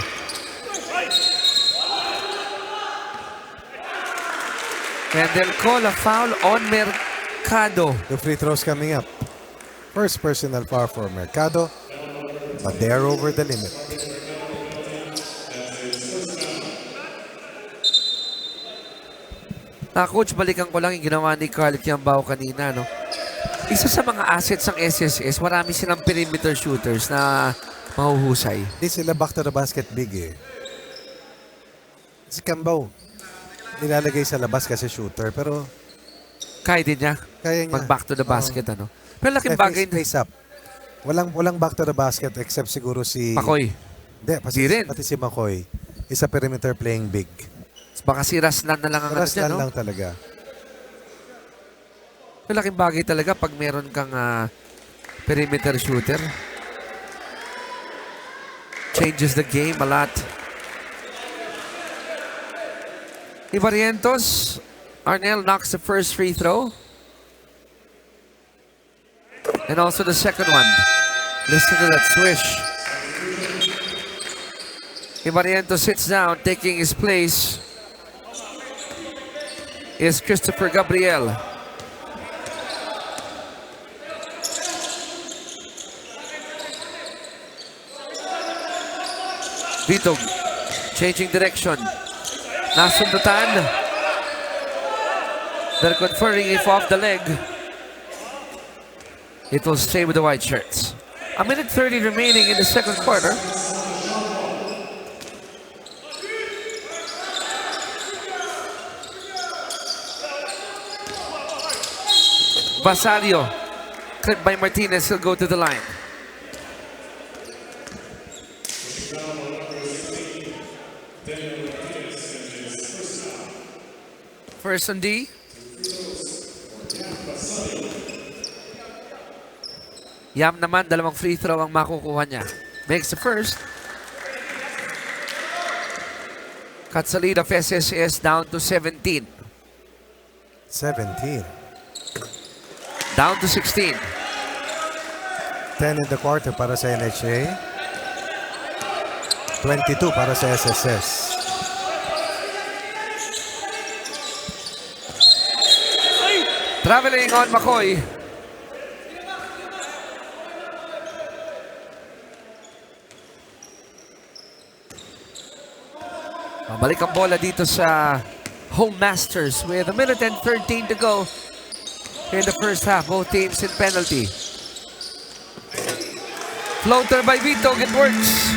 Speaker 2: And they'll call a foul on Mercado.
Speaker 4: The free throws coming up. First personal foul for Mercado, but they are over the limit.
Speaker 2: Coach, balikan ko lang yung ginawa ni Carl Kiambao kanina, no? Isa sa mga assets ng SSS, marami silang perimeter shooters na mahuhusay.
Speaker 4: Di sila back to the basket big eh. Si Kiambao, nilalagay sa labas kasi shooter, pero
Speaker 2: kaya din niya.
Speaker 4: kaya niya.
Speaker 2: Mag back to the basket, ano? Pero laking bagay na.
Speaker 4: Face up. Walang back to the basket except siguro si
Speaker 2: Pakoy.
Speaker 4: Hindi,
Speaker 2: Di rin.
Speaker 4: pati si McCoy. Isa perimeter playing big.
Speaker 2: Baka si Raslan na lang ang ano dyan,
Speaker 4: Raslan
Speaker 2: no?
Speaker 4: lang talaga.
Speaker 2: Pero laking bagay talaga pag meron kang perimeter shooter. Changes the game a lot. Ibarrientos. Arnel knocks the first free throw. And also the second one. Listen to that swish. Ibarrientos sits down, taking his place is Christopher Gabriel. Vitog changing direction. Nasundutan. They're conferring if off the leg. It will stay with the white shirts. A minute 30 remaining in the second quarter. Basalio, clipped by Martinez, he'll go to the line. First on D. Yam naman, dalawang free throw ang makukuha niya. Makes the first. Cuts the lead of SSS down to 17.
Speaker 4: 17.
Speaker 2: Down to 16.
Speaker 4: 10 in the quarter para sa NHA. 22 para sa SSS.
Speaker 2: Traveling on McCoy. Mabalik ang bola dito sa Home Masters with a minute and 13 to go in the first half. Both teams in penalty. Floater by Vito, it works.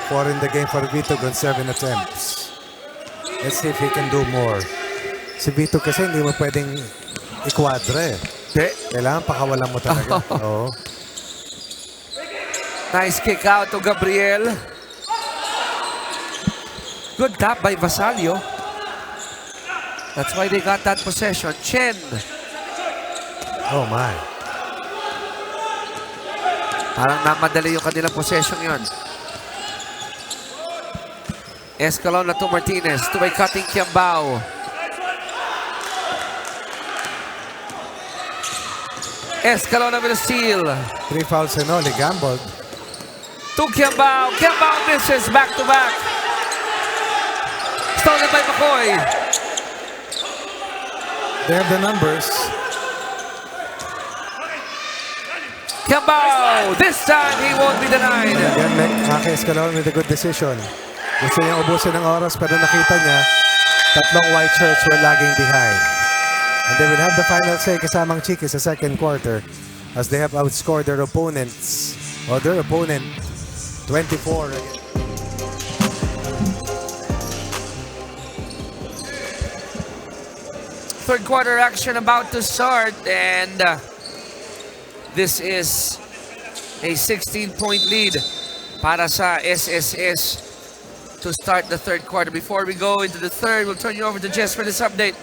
Speaker 4: 4 in the game for Vito on 7 attempts. Let's see if he can do more. Si Vito kasi hindi mo pwedeng ikwadre. Kailangan pakawalan mo talaga. Oo.
Speaker 2: Nice kick out to Gabriel. Good tap by Vasalio. That's why they got that possession. Chen.
Speaker 4: Oh my.
Speaker 2: Parang namadali yung kanilang possession yon. Escalona to Martinez. Two-way cutting Kiambao. Escalona with a steal.
Speaker 4: 3 fouls and all. He gambled.
Speaker 2: To Kiambao. Kiambao misses back-to-back. Stolen by McCoy.
Speaker 4: They have the numbers.
Speaker 2: Kiambao. This time he won't be denied.
Speaker 4: Again, Ake Escalon with a good decision. Gusto niyang ubusin ng oras pero nakita niya tatlong white shirts were lagging behind. And they will have the final say kasamang Chiki sa second quarter as they have outscored their opponents or their opponent 24.
Speaker 2: Third quarter action about to start, and this is a 16-point lead para sa SSS to start the third quarter. Before we go into the third, we'll turn you over to Jess for this update.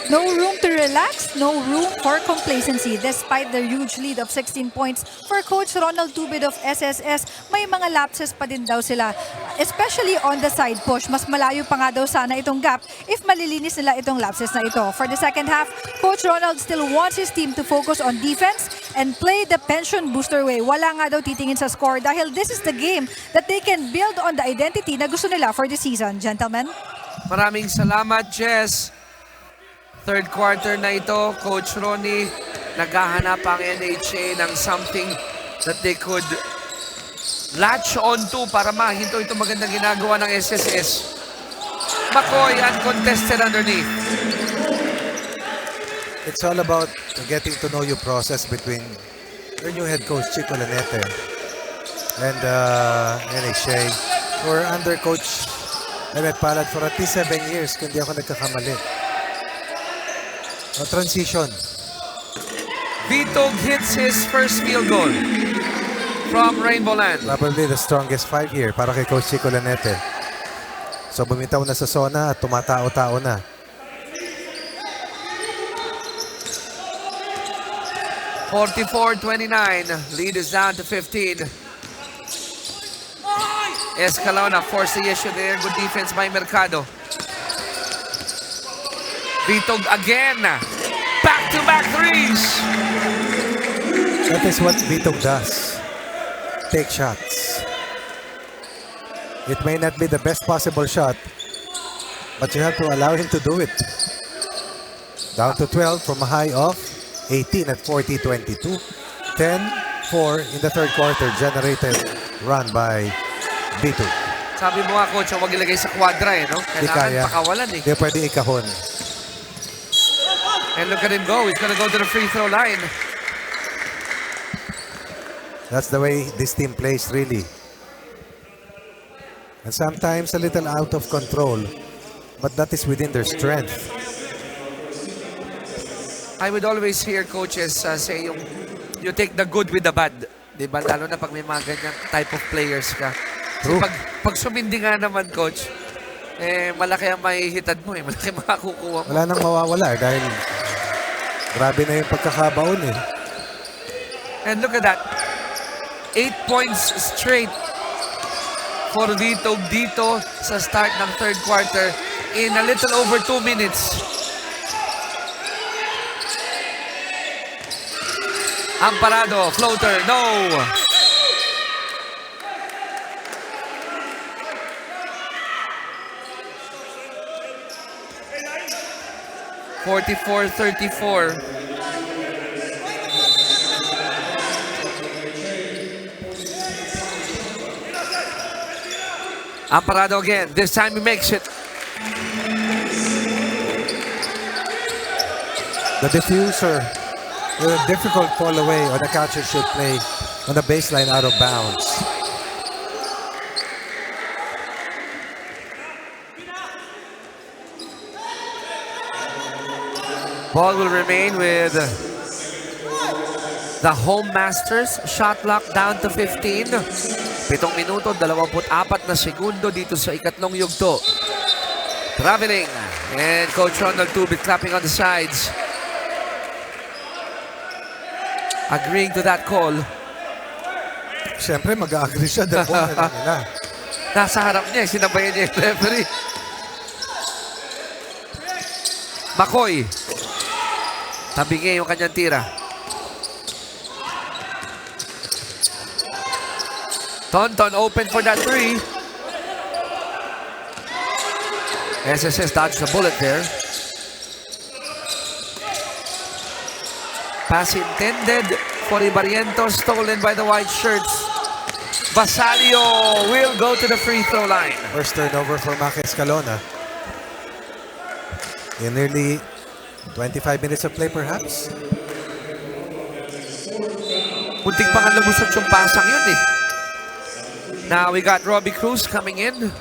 Speaker 3: No room to relax, no room for complacency. Despite their huge lead of 16 points for Coach Ronald Tubid of SSS, may mga lapses pa din daw sila. Especially on the side push. Mas malayo pa nga daw sana itong gap if malilinis nila itong lapses na ito. For the second half, Coach Ronald still wants his team to focus on defense and play the pension booster way. Wala nga daw titingin sa score dahil this is the game that they can build on the identity na gusto nila for the season. Gentlemen?
Speaker 2: Maraming salamat, Jess. Third quarter na ito, Coach Ronnie, naghahanap ang NHA ng something that they could latch on to para mahinto itong magandang ginagawa ng SSS. McCoy uncontested underneath.
Speaker 4: It's all about getting to know your process between your new head coach Chico Lanete and NHA. We're under Coach Emmett Palad for at least 7 years kung di ako nagkakamali. A transition.
Speaker 2: Vito hits his first field goal from Rainbow Land.
Speaker 4: Probably the strongest 5 here para kay Coach Chico Lanete. So bumitaw na sa zona at tumatao-tao na.
Speaker 2: (44-29). Lead is down to 15. Escalona forced the issue there. Good defense by Mercado. Vitog again. Back-to-back threes.
Speaker 4: That is what Vito does. Take shots. It may not be the best possible shot, but you have to allow him to do it. Down to 12 from a high of 18 at 40-22. 10-4 in the third quarter generated run by Vito.
Speaker 2: Sabi mo nga, Coach, huwag ilagay sa kwadra eh, no? Kailangan pakawalan eh.
Speaker 4: Hindi pwede ikahon.
Speaker 2: And look at him go. He's gonna go to the free throw line.
Speaker 4: That's the way this team plays, really. And sometimes a little out of control, but that is within their strength.
Speaker 2: I would always hear coaches say you take the good with the bad. Diba? Lalo na pag may mga ganyang type of players ka.
Speaker 4: True.
Speaker 2: Pag sumindi nga naman, Coach, eh, malaki ang mahihitad mo eh. Malaki makakukuha mo.
Speaker 4: Wala nang mawawala dahil grabe na yung pagkakabaon eh.
Speaker 2: And look at that. 8 points straight for Vito dito sa start ng third quarter in a little over 2 minutes. Amparado, floater, no! (44-34). Amparado again. This time he makes it.
Speaker 4: The diffuser, the difficult fall away, or the catcher should play on the baseline out of bounds.
Speaker 2: Ball will remain with the home masters. Shot clock down to 15. 7 minuto, 24 na segundo dito sa ikatlong yugto. Traveling. And Coach Ronald Tubit clapping on the sides. Agreeing to that call.
Speaker 4: Siyempre, mag-agree siya dahil ball na nila.
Speaker 2: Nasa harap niya, sinabayan niya yung referee. McCoy. Tabingay yung kanyang tira. Tonton open for that 3. SSS dodged the bullet there. Pass intended for Ibarrientos, stolen by the white shirts. Basalio will go to the free throw line.
Speaker 4: First turnover for Maki Escalona. In nearly 25 minutes of play perhaps.
Speaker 2: Muntik pa nga lumusot yung pasang yun eh. Now we got Robbie Cruz coming in.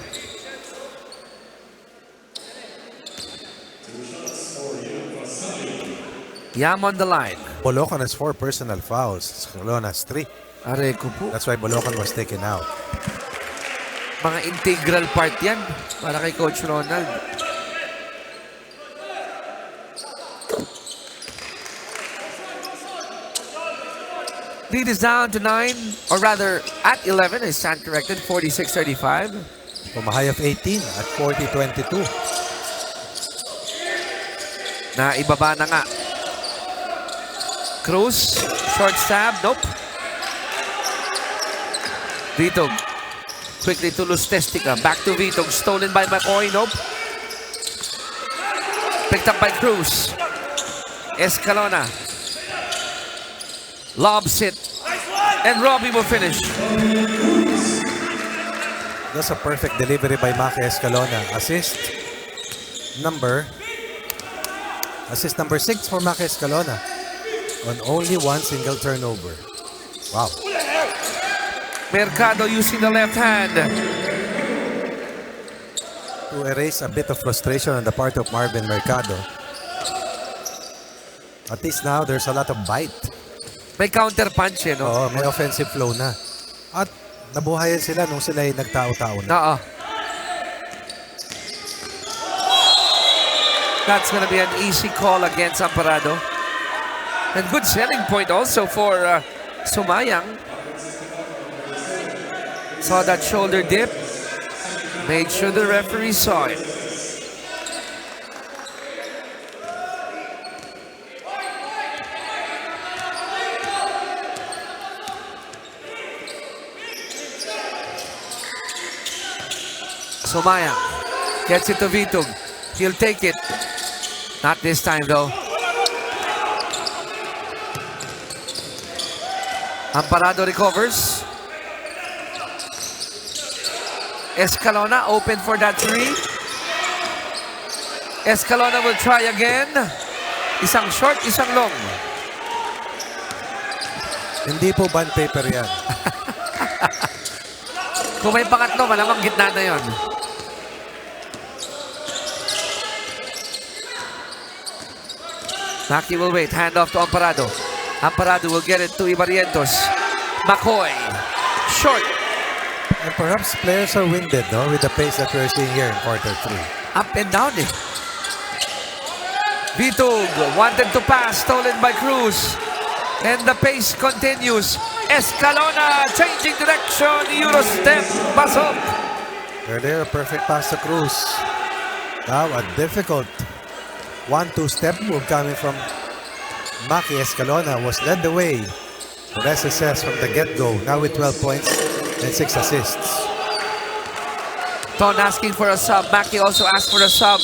Speaker 2: Yam on the line.
Speaker 4: Bolocan has 4 personal fouls. Escalona has 3.
Speaker 2: Areco po.
Speaker 4: That's why Bolocan was taken out.
Speaker 2: Mga integral part yan para kay Coach Ronald. Lead is down to 9, or rather at 11. I stand corrected, 46-35.
Speaker 4: From a high of 18 at 40-22.
Speaker 2: Na ibaba na nga. Cruz, short stab, nope. Vitog, quickly to Lustestica, back to Vitog, stolen by McCoy, nope. Picked up by Cruz. Escalona. Lobs it. And Robbie will finish.
Speaker 4: That's a perfect delivery by Maki Escalona. Assist number 6 for Maki Escalona on only 1 single turnover. Wow.
Speaker 2: Mercado using the left hand.
Speaker 4: To erase a bit of frustration on the part of Marvin Mercado. At least now there's a lot of bite.
Speaker 2: May counter punch eh, no?
Speaker 4: Oo, may offensive flow na. At nabuhayan sila nung sila ay nagtao-tao na.
Speaker 2: Oo. That's gonna be an easy call against Amparado. And good selling point also for Sumayang. Saw that shoulder dip. Made sure the referee saw it. Sumayang gets it to Vitug. He'll take it. Not this time though. Amparado recovers. Escalona open for that 3. Escalona will try again. Isang short, isang long.
Speaker 4: Hindi po bond paper yan.
Speaker 2: Kung may pangatlo, malamang gitna na yon. Maki will wait. Hand off to Amparado. Amparado will get it to Ibarrientos. McCoy. Short.
Speaker 4: And perhaps players are winded, no, with the pace that we're seeing here in quarter 3.
Speaker 2: Up and down eh. Vitug wanted to pass. Stolen by Cruz. And the pace continues. Escalona changing direction. Eurostep. Pasok.
Speaker 4: Earlier, a perfect pass to Cruz. Now, a difficult 1-2 step move coming from Maki Escalona was led the way for SSS from the get-go. Now with 12 points and 6 assists.
Speaker 2: Ton asking for a sub. Maki also asked for a sub.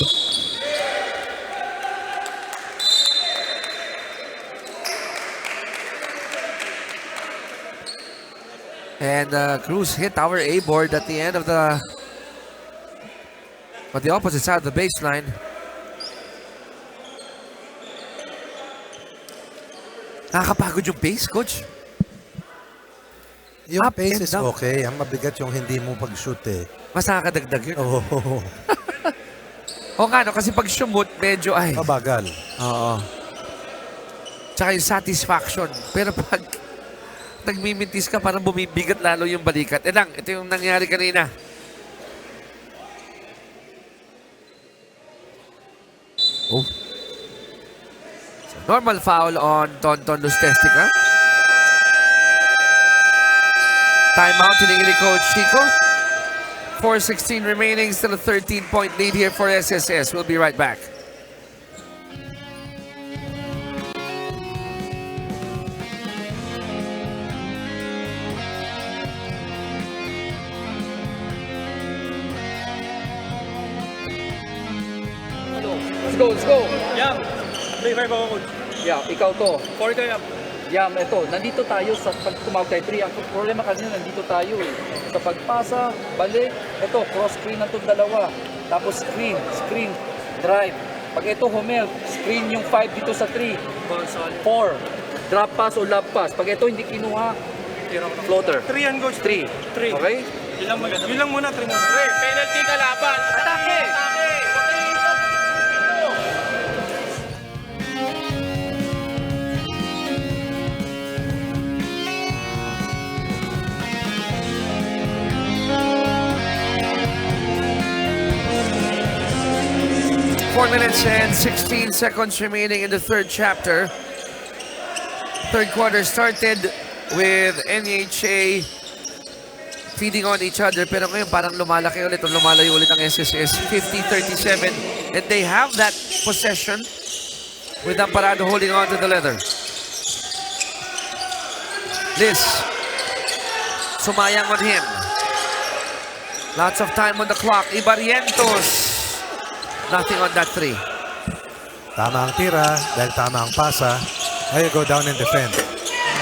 Speaker 2: And Cruz hit our A-board at the end of the But the opposite side of the baseline. Nakakapagod yung pace, coach.
Speaker 4: Yung
Speaker 2: Up
Speaker 4: pace
Speaker 2: and
Speaker 4: is
Speaker 2: down.
Speaker 4: okay. Ang mabigat yung hindi mo pag-shoot eh.
Speaker 2: Mas nakakadagdag yun.
Speaker 4: Oh,
Speaker 2: O nga, no, kasi pag shumot, medyo ay.
Speaker 4: mabagal.
Speaker 2: Oo. Tsaka yung satisfaction. Pero pag nagmimintis ka, parang bumibigat lalo yung balikat. Lang, ito yung nangyari kanina. Oh. So, normal foul on Tonton Lustestica. Timeout, tinigil ni Coach Chico. 4:16 remaining, still a 13-point lead here for SSS. We'll be right back.
Speaker 5: Let's go.
Speaker 6: Yam. Play 5 ako, coach.
Speaker 5: Yeah, ikaw to.
Speaker 6: 4 ka, Yam.
Speaker 5: Yam, ito. Nandito tayo sa pag tumawag tayo 3. Ang problema kanina, nandito tayo eh. Sa pagpasa, balik, ito, cross screen ng itong dalawa. Tapos screen, drive. Pag ito humel, screen yung 5 dito sa 3. 4. Drop pass o lob pass. Pag ito hindi kinuha, floater.
Speaker 6: 3 yan, coach.
Speaker 5: 3.
Speaker 6: 3.
Speaker 5: Okay?
Speaker 6: Yun lang muna, 3 muna.
Speaker 5: Penalty ka laban. Atake!
Speaker 2: 4 minutes and 16 seconds remaining in the third chapter. Third quarter started with NHA feeding on each other. Pero ngayon parang lumalaki ulit o lumalayo ulit ang SSS. 50-37. And they have that possession with Amparado holding on to the leather. Liz. Sumayang on him. Lots of time on the clock. Ibarrientos. Nothing on that 3.
Speaker 4: Tama ang tira, dahil tama ang pasa. Now you go down and defend.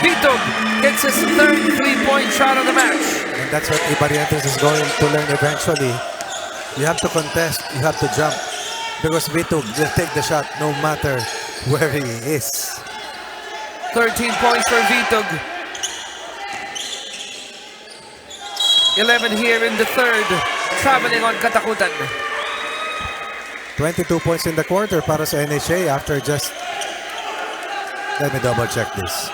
Speaker 2: Vitog gets his third 3-point shot of the match.
Speaker 4: And that's what Ibarrientos is going to learn eventually. You have to contest, you have to jump. Because Vitog will take the shot no matter where he is.
Speaker 2: 13 points for Vitog. 11 here in the third. Traveling on Katakutan.
Speaker 4: 22 points in the quarter para sa NHA after just... Let me double check this.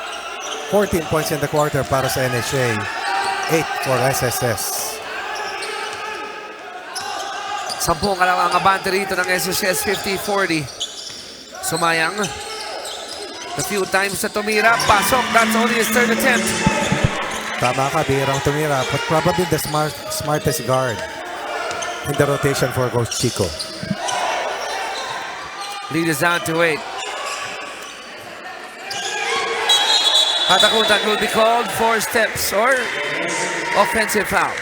Speaker 4: 14 points in the quarter para sa NHA. 8 for SSS.
Speaker 2: 10 ka lang ang abante rito ng SSS, 50-40. Sumayang. A few times na tumira. Pasok. That's only his third attempt.
Speaker 4: Tama ka, birang tumira. But probably the smartest guard in the rotation for Coach Chico.
Speaker 2: Lead is down to 8. Katakutan will be called for steps or offensive foul.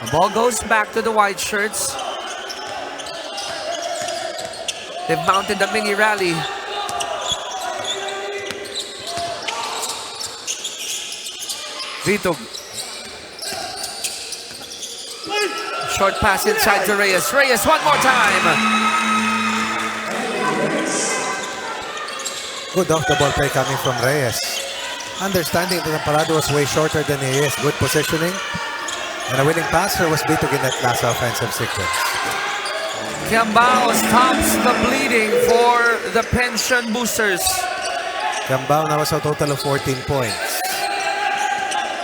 Speaker 2: The ball goes back to the white shirts. They've mounted a mini rally. Vitog. Short pass inside to Reyes. Reyes one more time.
Speaker 4: Good off the ball play coming from Reyes. Understanding that Amparado was way shorter than he is. Good positioning. And a winning passer was Vitog in that last offensive sequence.
Speaker 2: Kiambao stops the bleeding for the pension boosters.
Speaker 4: Kiambao now has a total of 14 points.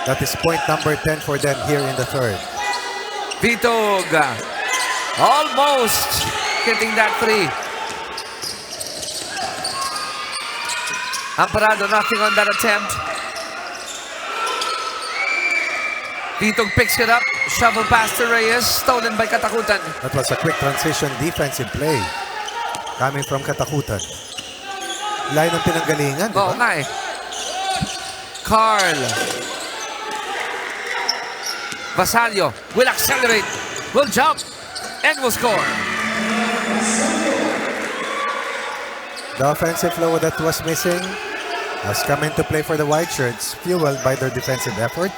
Speaker 4: That is point number 10 for them here in the third.
Speaker 2: Vitog almost hitting that 3. Amparado nothing on that attempt. Vitog picks it up. Shovel pass to Reyes. Stolen by Katakutan.
Speaker 4: That was a quick transition defensive play coming from Katakutan. Line ng pinanggalingan, di
Speaker 2: Oo
Speaker 4: ba?
Speaker 2: nga eh. Carl. Vasallo will accelerate, will jump, and will score.
Speaker 4: The offensive flow that was missing has come into play for the white shirts, fueled by their defensive effort,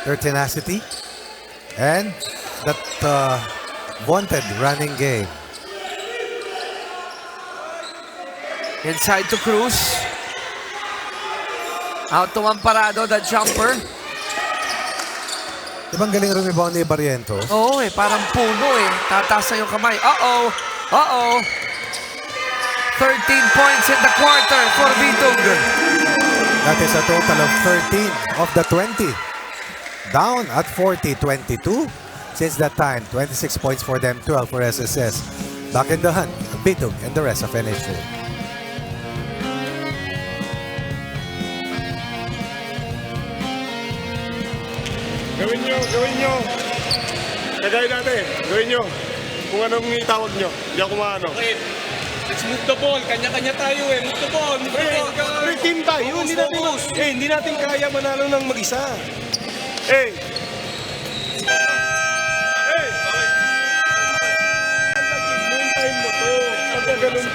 Speaker 4: their tenacity, and that wanted running game.
Speaker 2: Inside to Cruz. Out to Amparado, the jumper.
Speaker 4: Di ba ang galing rebound ni Barrientos?
Speaker 2: Oo parang puno Tataas na yung kamay. Uh-oh. 13 points in the quarter for Vitug.
Speaker 4: That is a total of 13 of the 20. Down at 40-22. Since that time, 26 points for them, 12 for SSS. Back in the hunt, Vitug and the rest of NHA.
Speaker 6: Gawin nyo. Kagaya natin, gawin nyo. Kung anong itawag nyo, hindi ako maano.
Speaker 7: Okay, let's move the ball. Kanya-kanya tayo Move the ball.
Speaker 6: May team tayo, hindi natin kaya manalo ng mag-isa. Hintayin mo to. Pagka ganun.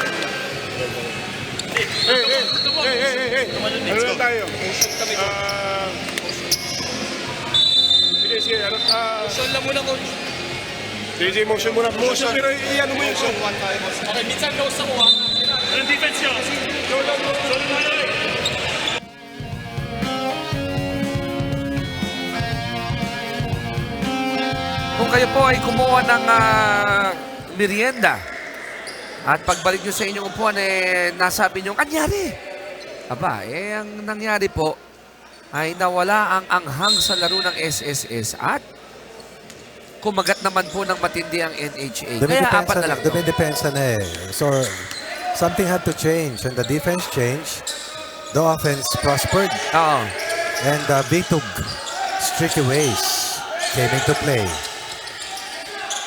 Speaker 6: Ano lang tayo? Sige,
Speaker 7: Motion lang muna, coach.
Speaker 6: Sige, motion muna. Motion, pero iyan mo yung motion.
Speaker 7: Okay, minsan nose ako Anong defense nyo?
Speaker 2: Kung kayo po ay kumuha ng merienda at pagbalik nyo sa inyong upuan, nasabi nyo, anyari? Aba, ang nangyari po ay nawala ang anghang sa laro ng SSS at kumagat naman po ng matindi ang NHA. Kaya apat na lang to.
Speaker 4: Dumidepensa na So, something had to change. And the defense changed. The offense prospered.
Speaker 2: Oo.
Speaker 4: And Vitug streaky ways came into play.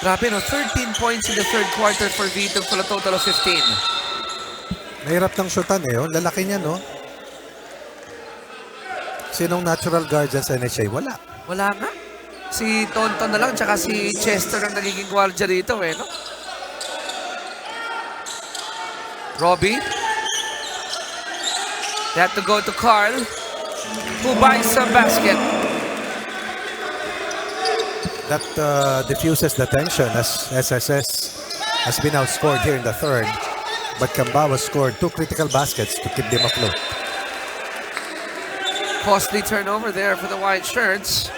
Speaker 2: Grabe 13 points in the third quarter for Vitug for a total of 15.
Speaker 4: Mahirap ng shootan Lalaki niya, no? Sinong natural guard dyan sa NHA? Wala.
Speaker 2: Wala nga. Si Tonton na lang, tsaka si Chester ang nagiging gwardiya dito, no? Robbie. They have to go to Carl, who buys some basket.
Speaker 4: That diffuses the tension as SSS has been outscored here in the third. But Cambawa scored 2 critical baskets to keep them afloat.
Speaker 2: Costly turnover there for the white shirts.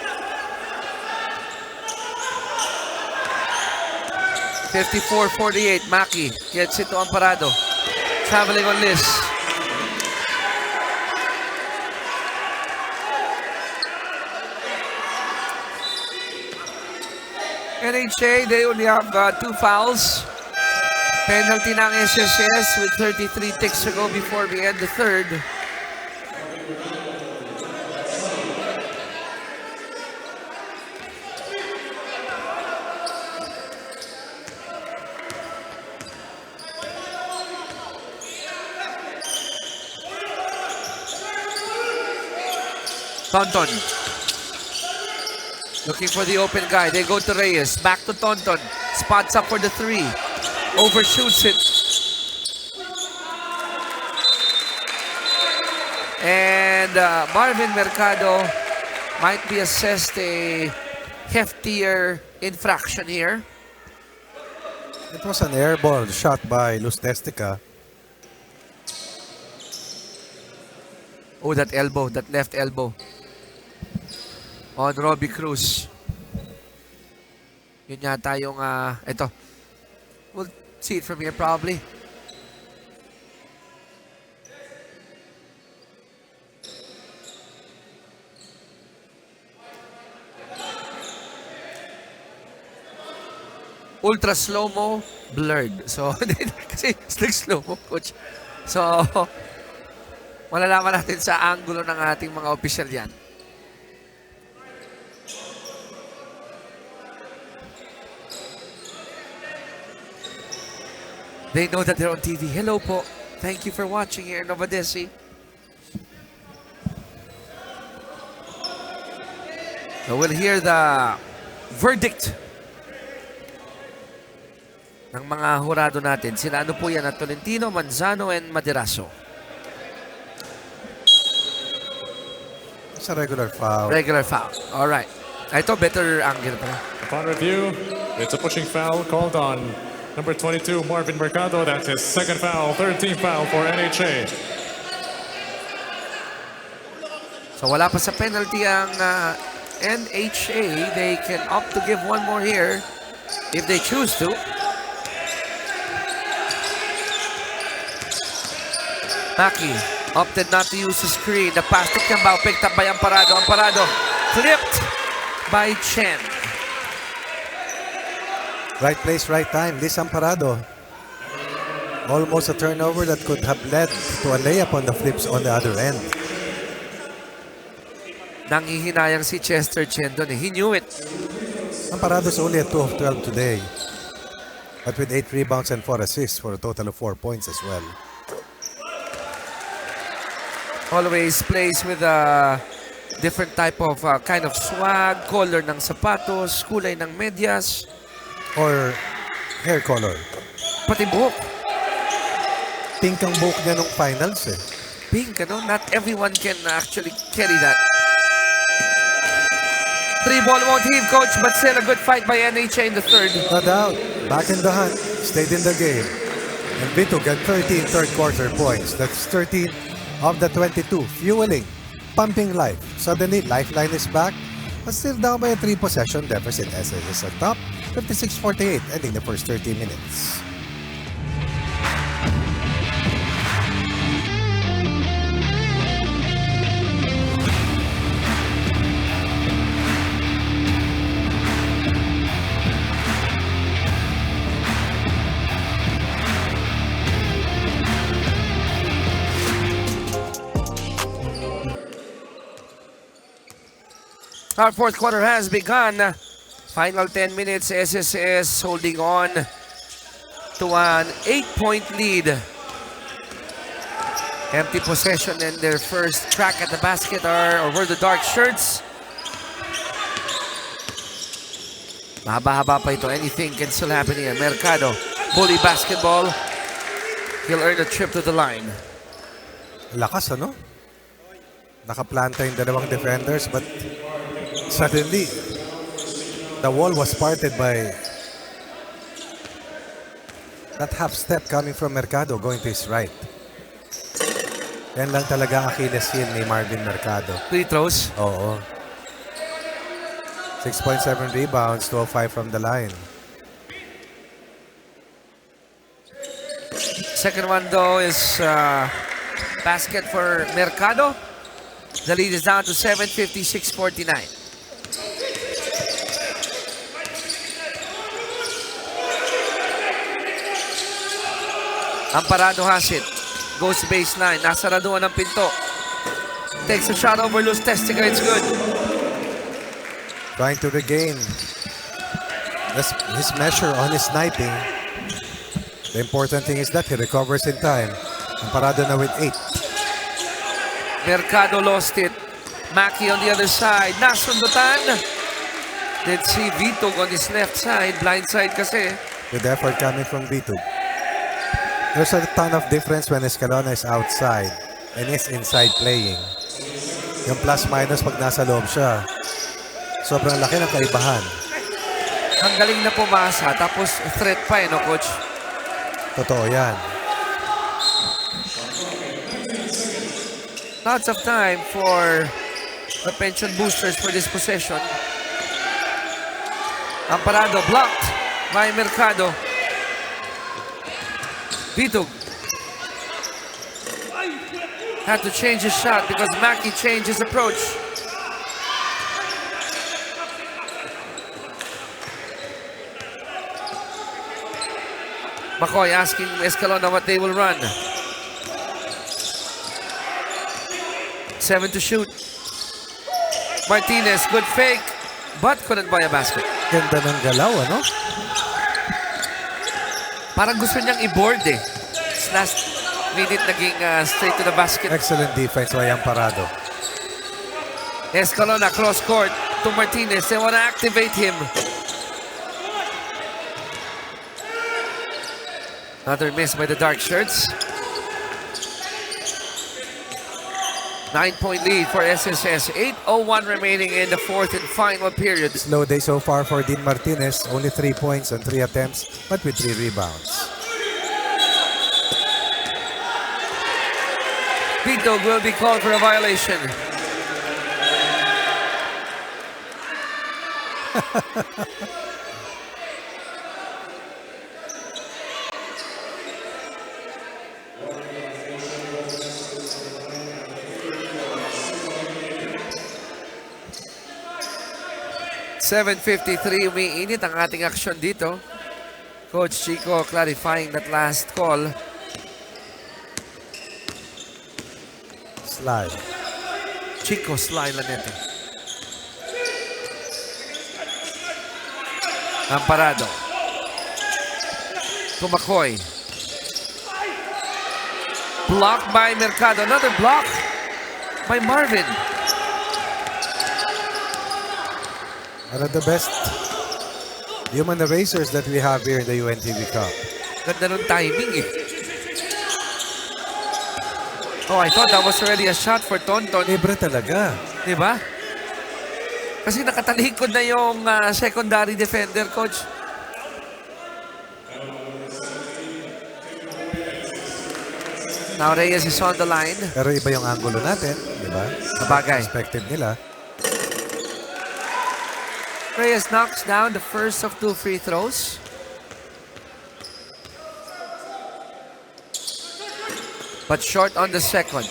Speaker 2: 54-48, Maki gets it to Amparado. Traveling on this. NHA, they only have 2 fouls. Penalty ng SSS with 33 ticks to go before we end the third. Tonton. Looking for the open guy. They go to Reyes. Back to Tonton. Spots up for the 3. Overshoots it. And Marvin Mercado might be assessed a heftier infraction here.
Speaker 4: It was an air ball shot by Lustestica.
Speaker 2: Oh, that elbow, that left elbow. On Robbie Cruz. Yun yata yung, ito. We'll see it from here probably. Ultra slow-mo, blurred. So, kasi slow-mo, coach. So, malalaman natin sa angulo ng ating mga opisyal yan. They know that they're on TV. Hello po. Thank you for watching here in Novadeci. So we'll hear the verdict. ng mga hurado natin. Sila ano po yan at Tolentino, Manzano, and Maderaso.
Speaker 4: It's a regular foul.
Speaker 2: Regular foul. Alright. Ito, better angle pa.
Speaker 1: Upon review, it's a pushing foul called on number 22, Marvin Mercado. That's his second foul, third team foul for NHA.
Speaker 2: So wala pa sa penalty ang NHA. They can opt to give one more here if they choose to. Maki opted not to use the screen. The pass to Kiambao, picked up by Amparado. Amparado flipped by Chen.
Speaker 4: Right place, right time. Liz Amparado. Almost a turnover that could have led to a layup on the flips on the other end.
Speaker 2: Nanghihinayang si Chester Chen doon. He knew it.
Speaker 4: Amparado's only at 2 of 12 today. But with 8 rebounds and 4 assists for a total of 4 points as well.
Speaker 2: Always plays with a different type of kind of swag, color ng sapatos, kulay ng medyas.
Speaker 4: Or hair color.
Speaker 2: Pati buhok.
Speaker 4: Pink ang buhok niya nung finals eh.
Speaker 2: Pink, ano? Not everyone can actually carry that. 3-ball won't hit, coach, but still a good fight by NHA in the third.
Speaker 4: No doubt. Back in the hunt. Stayed in the game. And Vito got 13 third quarter points. That's 13 of the 22. Fueling. Pumping life. Suddenly, Lifeline is back. But still down by a 3-possession deficit. SSS at top. 56-48, ending the first 30 minutes.
Speaker 2: Our fourth quarter has begun. Final 10 minutes, SSS holding on to an 8-point lead. Empty possession and their first crack at the basket were the dark shirts. Mahaba-haba pa ito. Anything can still happen here. Mercado, bully basketball. He'll earn a trip to the line.
Speaker 4: Lakas, ano? Nakaplanta yung dalawang defenders, but suddenly, the wall was parted by that half step coming from Mercado going to his right. Yan lang talaga ang Achilles heel ni Marvin Mercado.
Speaker 2: Free throws.
Speaker 4: Oo. 6.7 rebounds, 205 from the line.
Speaker 2: Second one though is basket for Mercado. The lead is down to 7, 56-49. Amparado has it. Goes to baseline. Nasaraduan ng pinto. Takes a shot over loose Testica. It's good.
Speaker 4: Trying to regain his measure on his sniping. The important thing is that he recovers in time. Amparado na with 8.
Speaker 2: Mercado lost it. Maki on the other side. Nasundutan. Let's see Vito on his left side. Blind side kasi.
Speaker 4: Good effort coming from Vito. There's a ton of difference when Escalona is outside and is inside playing. Yung plus-minus pag nasa loob siya. Sobrang laki ng kaibahan.
Speaker 2: Ang galing na pumasa. Tapos threat pa no, coach?
Speaker 4: Totoo yan.
Speaker 2: Lots of time for the pension boosters for this possession. Amparado blocked by Mercado. Vito had to change his shot because Maki changed his approach. McCoy asking Escalona what they will run. 7 to shoot. Martinez, good fake, but couldn't buy a basket.
Speaker 4: Ganda ng galaw, ano?
Speaker 2: Parang gusto niyang i-board eh. Last minute naging straight to the basket.
Speaker 4: Excellent defense by Amparado.
Speaker 2: Escalona cross court to Martinez. They want to activate him. Another miss by the dark shirts. 9-point lead for SSS. 8:01 remaining in the fourth and final period.
Speaker 4: Slow day so far for Dean Martinez. Only 3 points on 3 attempts, but with 3 rebounds.
Speaker 2: Vito will be called for a violation. .7:53, umiinit ang ating aksyon dito. Coach Chico clarifying that last call.
Speaker 4: Slide.
Speaker 2: Chico Sly Lanete. Amparado. Kumakoy. Blocked by Mercado. Another block by Marvin.
Speaker 4: One of the best human erasers that we have here in the UNTV Cup.
Speaker 2: Ganda ng timing eh. Oh, I thought that was already a shot for Tonton.
Speaker 4: Libre talaga.
Speaker 2: Diba? Kasi nakatalikod na yung secondary defender, coach. Now Reyes is on the line.
Speaker 4: Pero iba yung angulo natin, di ba?
Speaker 2: Sabagay.
Speaker 4: Expected nila.
Speaker 2: Reyes knocks down the first of 2 free throws. But short on the second.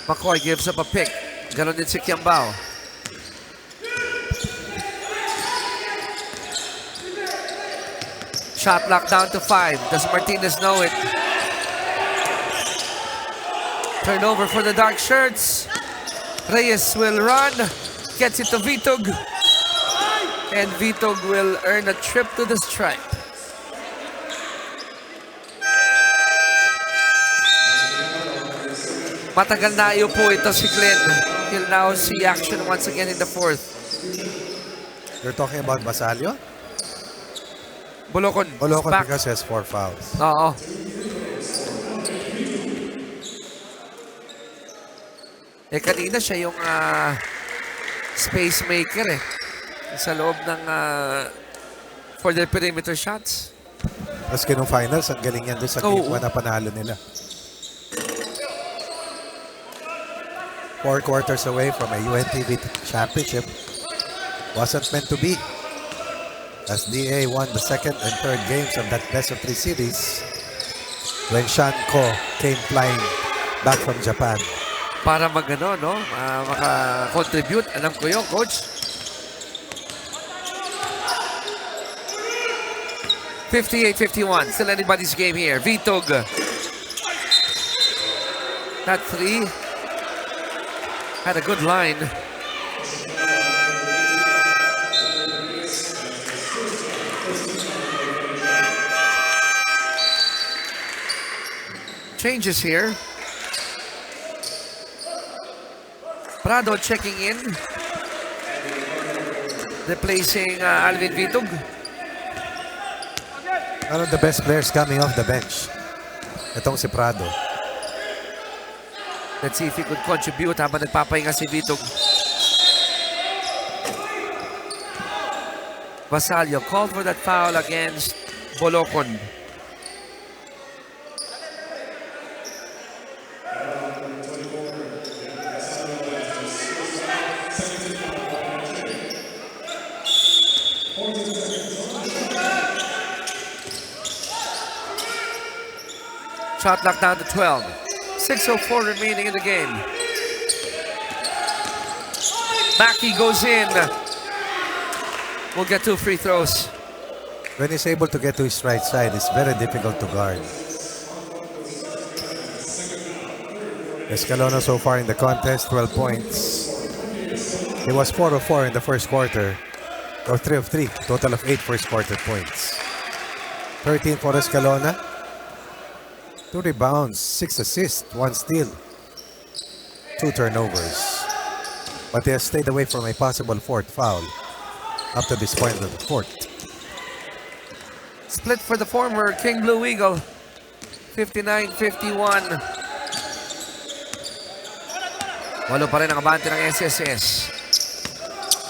Speaker 2: McCoy gives up a pick. Ganon din si Kiambao. Shot clock down to 5. Does Martinez know it? Turnover for the dark shirts. Reyes will run. Gets it to Vitug. And Vitug will earn a trip to the stripe. Matagal na po ito si Glenn. He'll now see action once again in the fourth.
Speaker 4: You're talking about Basalio?
Speaker 2: Bolokon.
Speaker 4: Bolokon
Speaker 2: back.
Speaker 4: because he has 4 fouls.
Speaker 2: Oo. Eh kanina siya yung space maker eh. Sa loob ng for the perimeter shots.
Speaker 4: Maski nung finals, ang galing yan doon sa game 1 na panalo nila. 4 quarters away from a UNTV championship. Wasn't meant to be. As DA won the second and third games of that best-of-3 series when Shan Ko came flying back from Japan.
Speaker 2: Para magano, no? Maka-contribute. Alam ko yun, coach. 58-51. Still anybody's game here. Vitog. That 3 had a good line. Changes here. Prado checking in. Replacing Alvin Vitug.
Speaker 4: One of the best players coming off the bench. Itong si Prado.
Speaker 2: Let's see if he could contribute habang nagpapahinga si Vitug. Basalio called for that foul against Bolokon. Shot clock down to 12. 6:04 remaining in the game. Mackey goes in. We'll get 2 free throws.
Speaker 4: When he's able to get to his right side, it's very difficult to guard. Escalona so far in the contest, 12 points. He was 4 of 4 in the first quarter, or 3 of 3, total of 8 first quarter points. 13 for Escalona. 2 rebounds, 6 assists, 1 steal. 2 turnovers. But he has stayed away from a possible 4th foul up to this point of the 4th.
Speaker 2: Split for the former King Blue Eagle. 59-51. Walo pa rin ang abante ng SSS.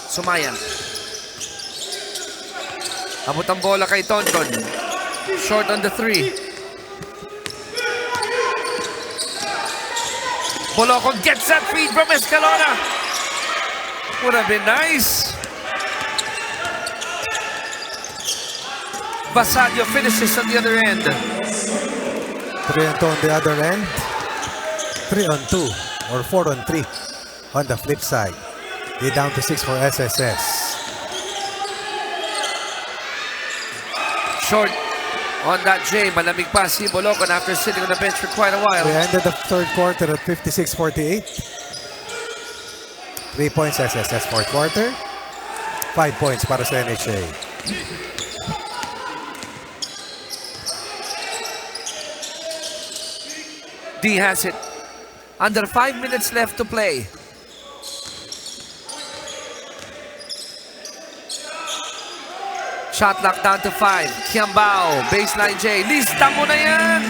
Speaker 2: Sumayan. Abot ang bola kay Tonton. Short on the 3. Bolocon gets that feed from Escalona. Would have been nice. Basaglio finishes on the other end.
Speaker 4: 3 on 2 on the other end. 3 on 2 or 4 on 3 on the flip side. They're down to 6 for SSS.
Speaker 2: Short on that J. Malamig pa si Bolocon after sitting on the bench for quite a while.
Speaker 4: We ended the 3rd quarter at 56-48. 3 points SSS 4th quarter. 5 points para sa NHA.
Speaker 2: D has it. Under 5 minutes left to play. Shot clock down to 5. Kiambao, baseline J. Lista mo na yan!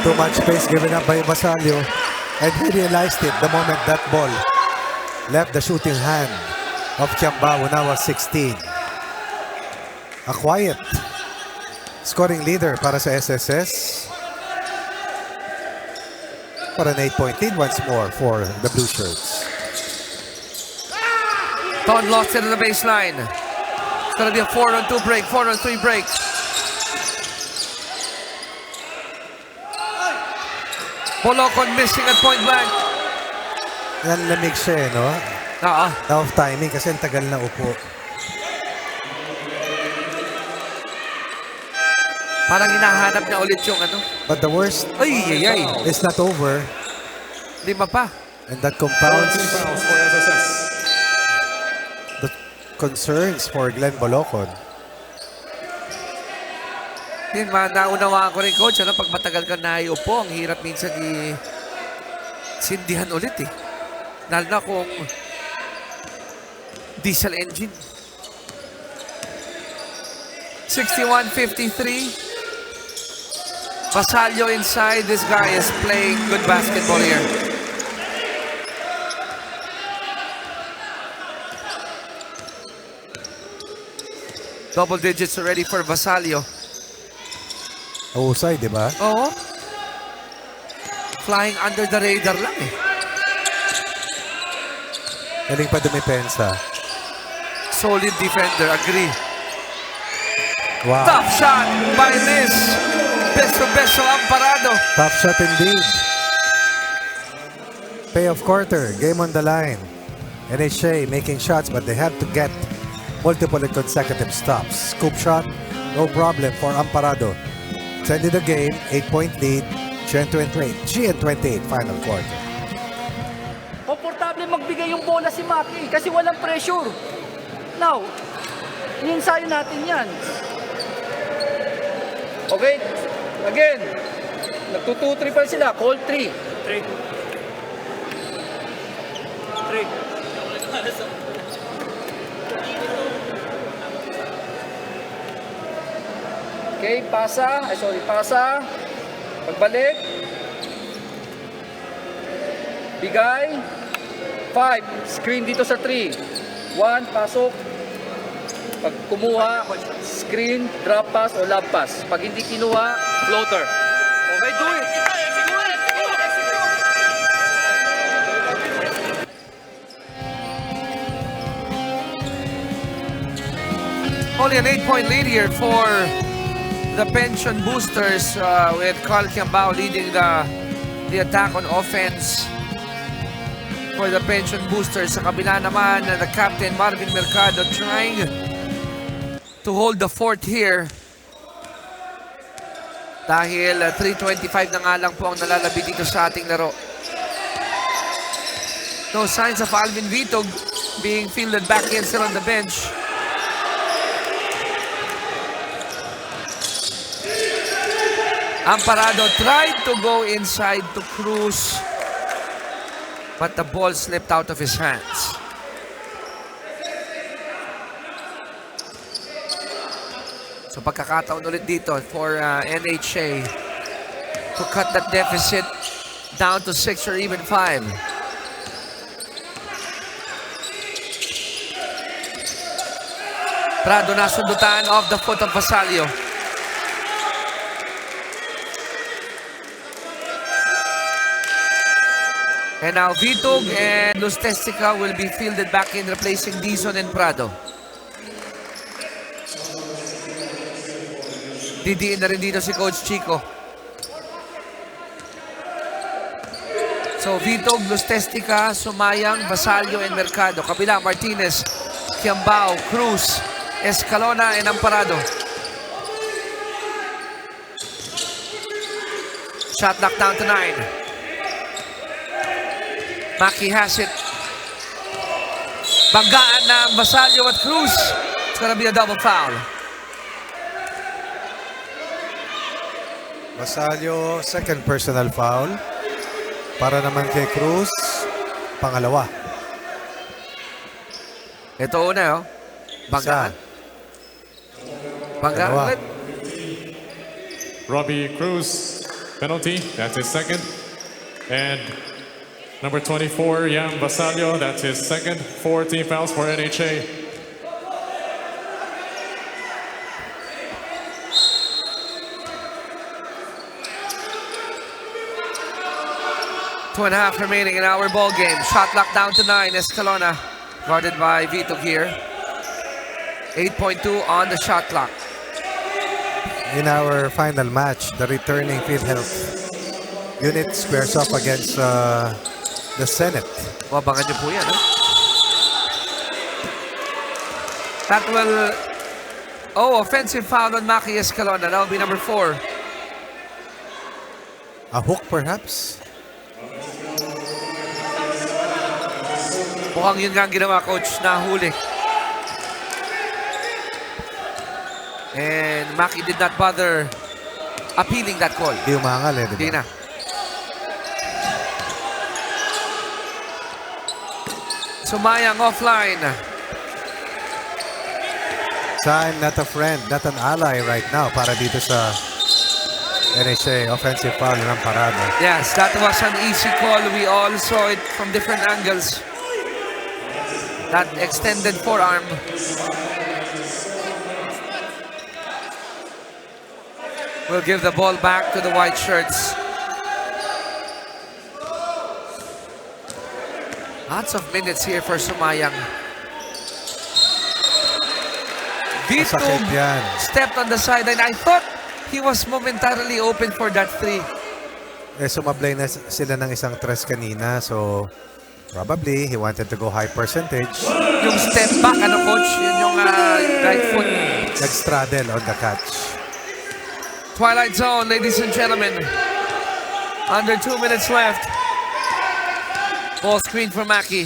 Speaker 4: Too much space given up by Basaglio. And he realized it the moment that ball left the shooting hand of Kiambao, who now was 16. A quiet scoring leader para sa SSS. For an 8-point lead once more for the Blue Shirts.
Speaker 2: Ton lost it to the baseline. It's gonna be a 4 on 2 break, 4 on 3 break. Bolocon missing at point blank.
Speaker 4: Nanlamig siya no? Off timing kasi ang tagal na upo.
Speaker 2: Parang hinahanap niya ulit yung ano.
Speaker 4: But the worst is not over.
Speaker 2: 5 pa.
Speaker 4: And that compounds
Speaker 1: fouls for SSS.
Speaker 4: the concerns for Glenn Bolocon.
Speaker 2: Yun, naunawaan ko rin, coach. Ano, pag matagal ka naiupo, ang hirap minsan sindihan ulit eh. Lalo na kung diesel engine. 61-53. Basaglio inside. This guy is playing good basketball here. Double digits already for Basaglio.
Speaker 4: Husay, di ba?
Speaker 2: Oo. Flying under the radar lang eh.
Speaker 4: Galing pa dumipensa.
Speaker 2: Solid defender, agree.
Speaker 4: Wow.
Speaker 2: Tough shot by Liz. Beso ang parado.
Speaker 4: Tough shot indeed. Payoff quarter, game on the line. NHA making shots, but they have to get multiple and consecutive stops. Scoop shot, no problem for Amparado. It's ended the game, 8-point lead, GN28, final quarter.
Speaker 5: Komportable magbigay yung bola si Maki kasi walang pressure. Now, ininsayo natin yan. Okay? Again, nagtutu-3 pa sila. Call 3. 3. Okay, pasa. Pasa. Pagbalik. Bigay. 5. Screen dito sa 3. 1, pasok. Pag kumuha, screen, drop pass o lob pass. Pag hindi kinuha, floater. Okay, do it.
Speaker 2: Only an 8-point lead here for the Pension Boosters with Carl Kiambao leading the attack on offense for the Pension Boosters. Sa kabila naman, the captain Marvin Mercado trying to hold the fort here. Dahil 3:25 na nga lang po ang nalalabi dito sa ating laro. No signs of Alvin Vitog being fielded back in, still on the bench. Amparado tried to go inside to Cruz. but the ball slipped out of his hands. So pagkakataon ulit dito for NHA to cut that deficit down to 6 or even 5. Prado nasundutan off the foot of Vasallo. And now Vitug and Lustestica will be fielded back in, replacing Dizon and Prado. Didiin na rin dito si Coach Chico. So Vitug, Lustestica, Sumayang, Vasallo, and Mercado. Kabila, Martinez, Kiambao, Cruz, Escalona, and Amparado. Shot knocked down to 9. Maki has it. Banggaan ng Vasallo at Cruz. It's gonna be a double foul.
Speaker 4: Vasallo, second personal foul. Para naman kay Cruz, pangalawa.
Speaker 2: Ito una, oh. Banggaan. Banggaan
Speaker 4: Dalawa.
Speaker 2: ulit.
Speaker 1: Robbie Cruz, penalty. That's his second. And number 24, Yam Vasallo, that's his second. 4 team fouls for NHA.
Speaker 2: Two and a half remaining in our ball game. Shot clock down to 9. Escalona guarded by Vitug here. 8.2 on the shot clock.
Speaker 4: In our final match, the returning field health unit squares off against the Senate.
Speaker 2: Wabangan niyo po yan, eh? That will... Oh, offensive foul on Maki Escalona. That will be number 4.
Speaker 4: A hook perhaps?
Speaker 2: Mukhang yun nga ang ginawa, Coach, na huli. And Maki did not bother appealing that call.
Speaker 4: Di umangal eh,
Speaker 2: Hindi
Speaker 4: di ba?
Speaker 2: na. Sumayang offline.
Speaker 4: Time, not a friend, not an ally right now para dito sa NHA offensive foul ng Parado.
Speaker 2: Yes, that was an easy call. We all saw it from different angles. That extended forearm. We'll give the ball back to the white shirts. Lots of minutes here for Sumayang. Vitug
Speaker 4: Masakit yan.
Speaker 2: stepped on the sideline. I thought he was momentarily open for that 3.
Speaker 4: Eh, sumablay na sila ng isang tres kanina, so probably he wanted to go high percentage.
Speaker 2: Yung step back, ano, Coach? Yun yung right foot.
Speaker 4: Nag-straddle on the catch.
Speaker 2: Twilight Zone, ladies and gentlemen. Under 2 minutes left. Ball screen for Maki.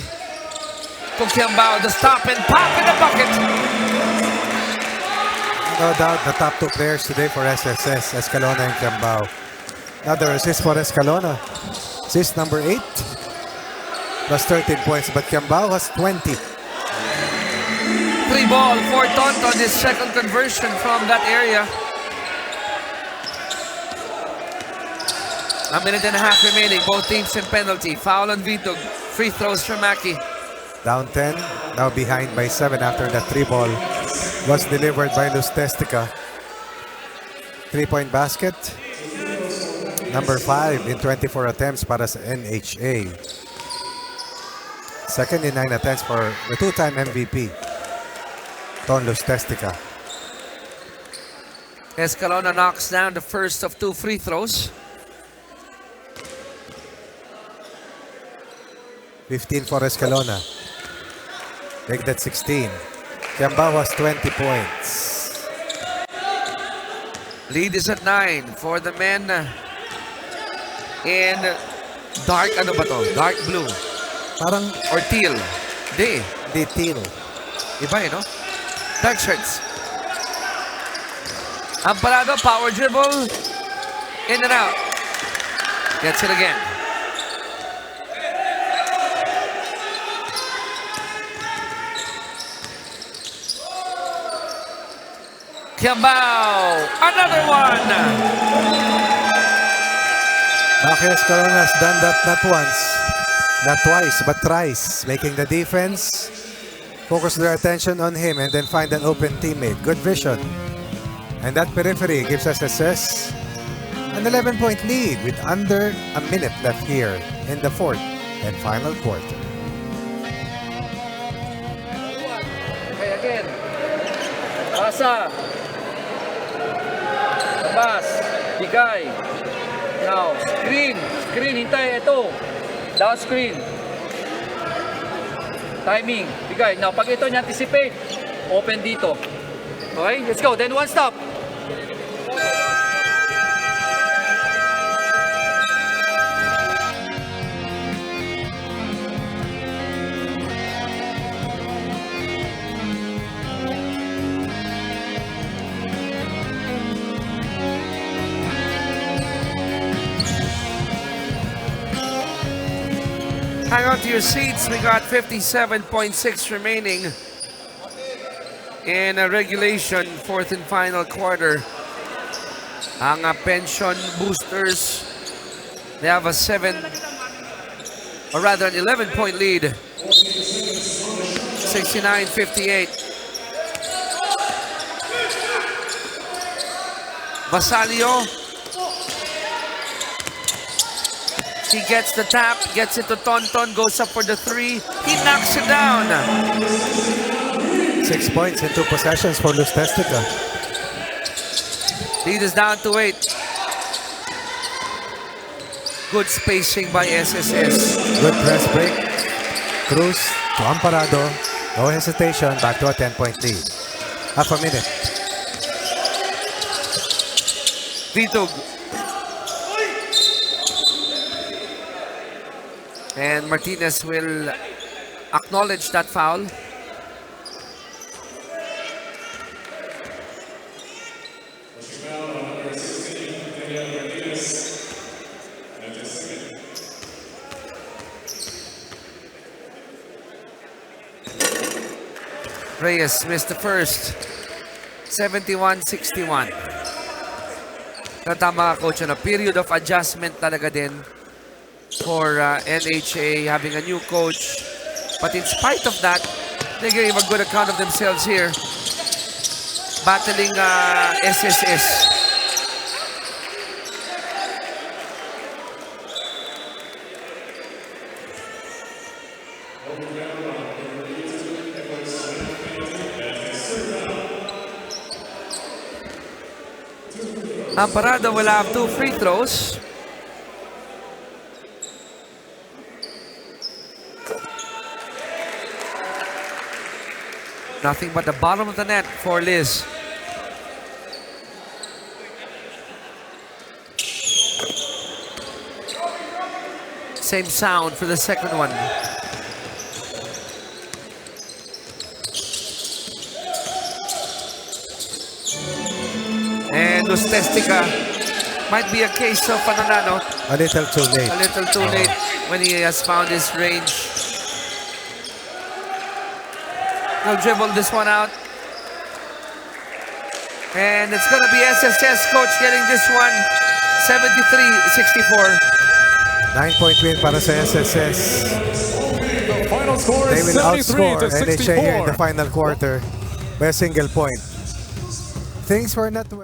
Speaker 2: To Kiambao, the stop and pop in the bucket.
Speaker 4: No doubt, the top 2 players today for SSS, Escalona and Kiambao. Another assist for Escalona. Assist number 8. Plus 13 points, but Kiambao has 20.
Speaker 2: 3 ball for Tonton, his second conversion from that area. A minute and a half remaining, both teams in penalty. Foul on Vitug, free throws for Maki.
Speaker 4: Down 10, now behind by 7 after that 3 ball was delivered by Lustestica. 3-point basket. Number 5 in 24 attempts para sa NHA. Second in 9 attempts for the 2-time MVP, Ton Lustestica.
Speaker 2: Escalona knocks down the first of 2 free throws.
Speaker 4: 15 for Escalona. Make that 16. Kiambao has 20 points.
Speaker 2: Lead is at 9 for the men in dark, ano ba to? Dark blue
Speaker 4: Parang
Speaker 2: or teal. Di.
Speaker 4: detail.
Speaker 2: Iba eh, no? Dark shirts. Amparado, power dribble. In and out. Gets it again. Kiambao, another one.
Speaker 4: Marquez Coronas done that not once, not twice, but thrice, making the defense focus their attention on him and then find an open teammate. Good vision. And that periphery gives SSS an 11-point lead with under a minute left here in the fourth and final quarter.
Speaker 5: Okay, again. Asa. Labas. Bigay. Now, screen. Screen, hintay. Ito. Down screen. Timing. Bigay. Now, pag ito ni-anticipate, open dito. Okay, let's go. Then one stop.
Speaker 2: Hang on to your seats. We got 57.6 remaining in a regulation, fourth and final quarter. Ang pension boosters, they have a 11-point lead. 69-58. Basalio. He gets the tap, gets it to Tonton, goes up for the three. He knocks it down.
Speaker 4: 6 points in 2 possessions for Lustestica.
Speaker 2: Lead is down to 8. Good spacing by SSS.
Speaker 4: Good press break. Cruz to Amparado. No hesitation. Back to a 10-point lead. Half a minute.
Speaker 2: Vitug. And Martinez will acknowledge that foul. Reyes missed the first. 71-61. Tama ka, Coach, a period of adjustment talaga din for NHA, having a new coach. But in spite of that, they gave a good account of themselves here, battling SSS. Amparado will have 2 free throws. Nothing but the bottom of the net for Liz. Same sound for the second one. And Lustestica might be a case of Pananano.
Speaker 4: A little too late.
Speaker 2: A little too late when he has found his range. He'll dribble this one out. And it's going to be SSS, Coach, getting this one. 73-64.
Speaker 4: 9-point win para sa SSS.
Speaker 1: The final score
Speaker 4: They
Speaker 1: is
Speaker 4: will outscore
Speaker 1: 73-64.
Speaker 4: NHA here in the final quarter by a single point. Things were not well.